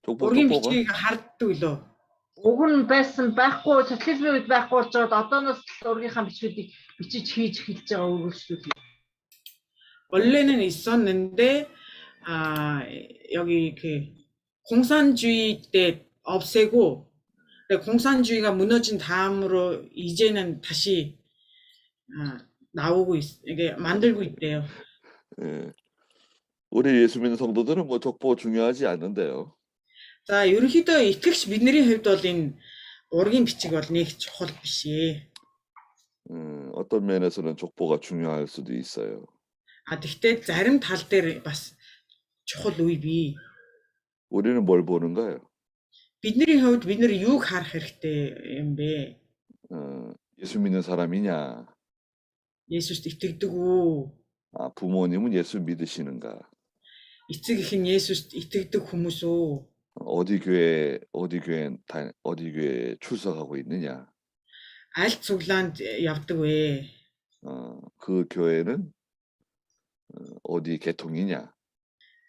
족보 Ургийн 봐. бичгийг хардаг билүү? Уг нь байсан байхгүй социализмын үед байхгүй болж байгаад одооноос л ургийнхаа бичгүүдийг бичиж хийж эхэлж байгаа үргэлжлүүлээ. 원래는 있었는데 여기 그 공산주의 때 없애고 공산주의가 무너진 다음으로 이제는 다시 나오고 이게 만들고 있대요. 예. 우리 예수 믿는 성도들은 뭐 족보 중요하지 않는데요. 자, ерөнхийдөө итгэгч бидний хувьд бол энэ ургийн бичиг бол нэг чухал биш ээ. 어떤 면에서는 족보가 중요할 수도 있어요. Тэгтээ зарим тал дээр бас чухал үе бий. 우리는 뭘 보는가요? Бидний хувьд бид нэр юуг харах хэрэгтэй юм бэ? 예수 믿는 사람이냐? Есүст итгэдэг үү? 부모님은 예수 믿으시는가? Эцэг эх нь Есүст итгэдэг хүмүүс үү? 어디 교회 출석하고 있느냐? Аль цуглаанд явдаг вэ? 그 교회는 어디 계통이냐?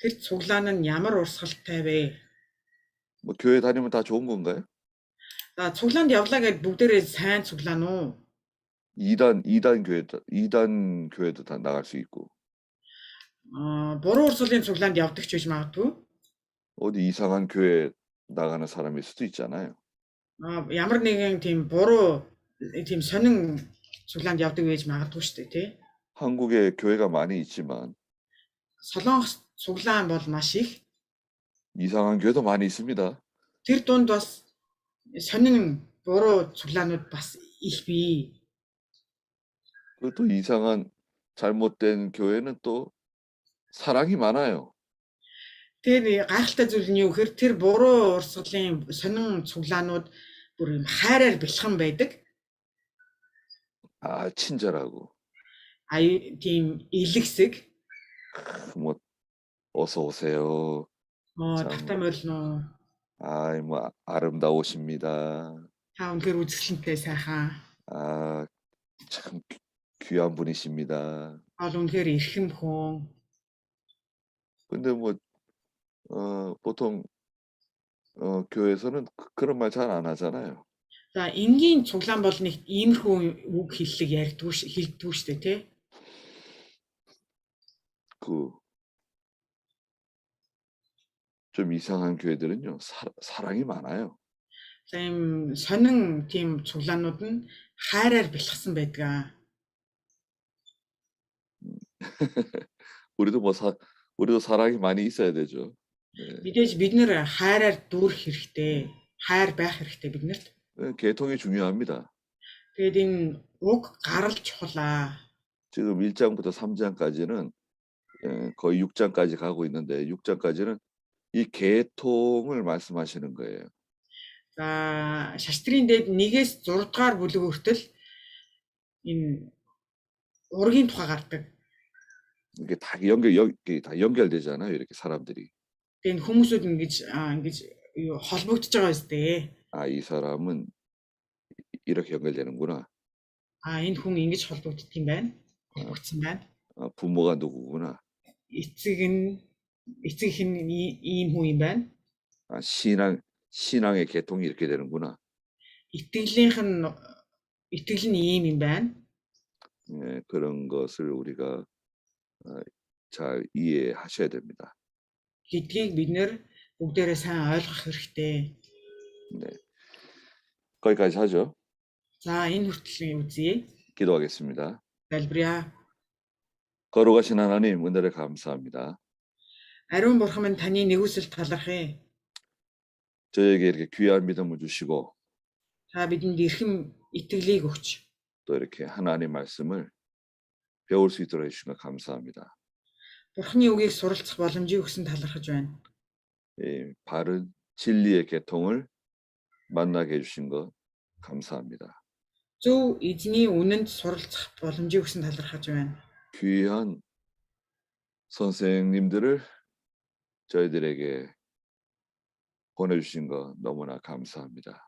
Тэр цуглаан нь ямар урсгалтай вэ? 뭐 교회 다니면 다 좋은 건가요? За цуглаанд явлаа гэж бүгдээрээ сайн цуглаан уу? 이단 교회도 다 나갈 수 있고. буруу урсгалын цуглаанд явдаг ч гэж магадгүй. 어디 이상한 교회 나가는 사람일 수도 있잖아요. ямар нэгэн тийм буруу тийм сонин цуглаанд явдаг байж магадгүй шүү дээ, тий? 한국에 교회가 많이 있지만 Солонгос цуглаан бол маш их. 이상한 교회도 많이 있습니다. Тэр дунд бас сонин буруу цуглаанууд бас их бий. 또 이상한 잘못된 교회는 또 사랑이 많아요. Тэр гайхалтай зүйл нь юу гэхээр тэр буруу урсгалын сонин цуглаанууд бүр юм хайраар бэлхэн байдаг. 친절하고. Тийм илэгсэг. 뭐 어서 오세요. Тавтай морилно. 뭐 아름다우십니다. Та үнэхээр үзэсгэлэнтэй сайхан. 참 귀한 분이십니다. үнэхээр эрхэм хүн. 근데 뭐 보통 교회에서는 그런 말 잘 안 하잖아요. За энгийн цуглаан бол нэг иймэрхүү үг хэллэг ярьдгүй шүү дээ, тий? 좀 이상한 교회들은요 사랑이 많아요. За ийм сонин тийм цуглаанууд нь хайраар бэлгсэн байдаг. 우리도 사랑이 많이 있어야 되죠. Мэдээж бид нэр хайраар дүүрэх хэрэгтэй. Хайр байх хэрэгтэй биднэрт. 계통이 중요합니다. Тэгээд энэ уг гарал чухлаа. 지금 1장부터 3장까지는 거의 6장까지 가고 있는데 6장까지는 이 계통을 말씀하시는 거예요. За шаштрын дээд 1-ээс 6 дугаар бүлэг хүртэл энэ ургийн тухай гардаг. 이게 다 연결되잖아요. 이렇게 사람들이. Тэгээд хүмүүсүүд ингэж холбогдож байгаа үстэй. 이 사람은 이렇게 연결되는구나. Энэ хүн ингэж холбогддог юм байна. Холбогдсон байна. 부모가 누구구나. эцэг нь ийм хүн юм байна. 신앙의 계통이 이렇게 되는구나. 이тгэл нь ийм юм байна. 그런 것을 우리가 잘 이해하셔야 됩니다. гэдгийг бид нэр бүгдээрээ сайн ойлгох хэрэгтэй. 네. 거기까지 하죠. За энэ хүртэл үзье. 기도하겠습니다. залбирая. 거룩하신 하나님 은혜를 감사합니다. 아리ун бурхан минь таны нэгүсэл талархъя. 저에게 이렇게 귀한 믿음을 주시고 Та бидэнд эрхэм итгэлийг өгч 또 이렇게 하나님 말씀을 배울 수 있도록 해주신 것 감사합니다. Бурханы үгийг суралцах боломжийг өгсөн талархаж байна. 바른 진리의 계통을 만나게 해주신 것 감사합니다. Зөв эзний үнэнд суралцах боломжийг өгсөн талархаж байна. 귀한 선생님들을 저희들에게 보내주신 거 너무나 감사합니다.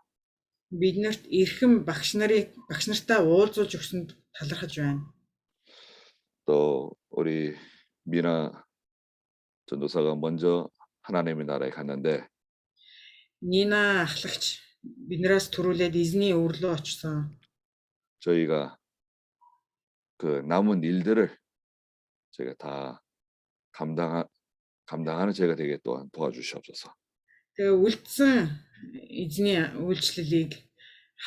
Биднэрт эрхэм багш нартай уулзуулж өгсөнд талархаж байна. 또 우리 미나 전도사가 먼저 하나님의 나라에 갔는데 Нина ахлагч биднээс төрүүлээд эзний өвөр рүү очсон. 저희가 그 남은 일들을 제가 다 감당하는 제가 되게 또한 도와주시옵소서. Тэгээ үлдсэн эзний үйлчлэлийг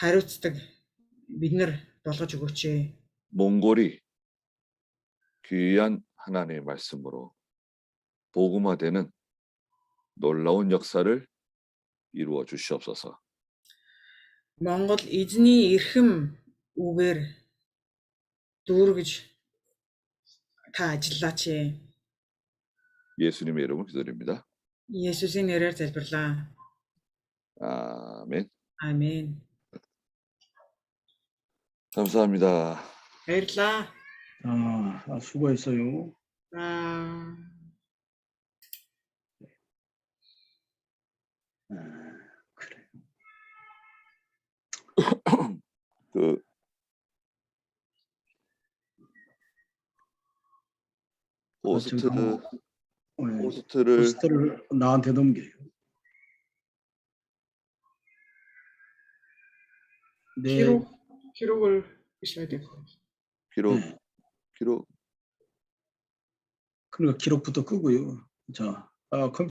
хариуцдаг бид нар болгож өгөөч. 몽골이 귀한 하나님의 말씀으로 복음화되는 놀라운 역사를 이루어 주시옵소서. Монгол эзний эрхэм үгээр дүүргэж та ажиллаач. 예수님의 이름으로 기도드립니다. 예수의 нэрээр залбирлаа. 아멘. 아멘. 감사합니다. баярлаа. 수고했어요. 아, 그래. 그 호스트를 호스트를 나한테 넘겨요. 네, 기록을 쓰셔야 될 거예요. 기록 그러니까 기록부터 끄고요. 자, 컴퓨터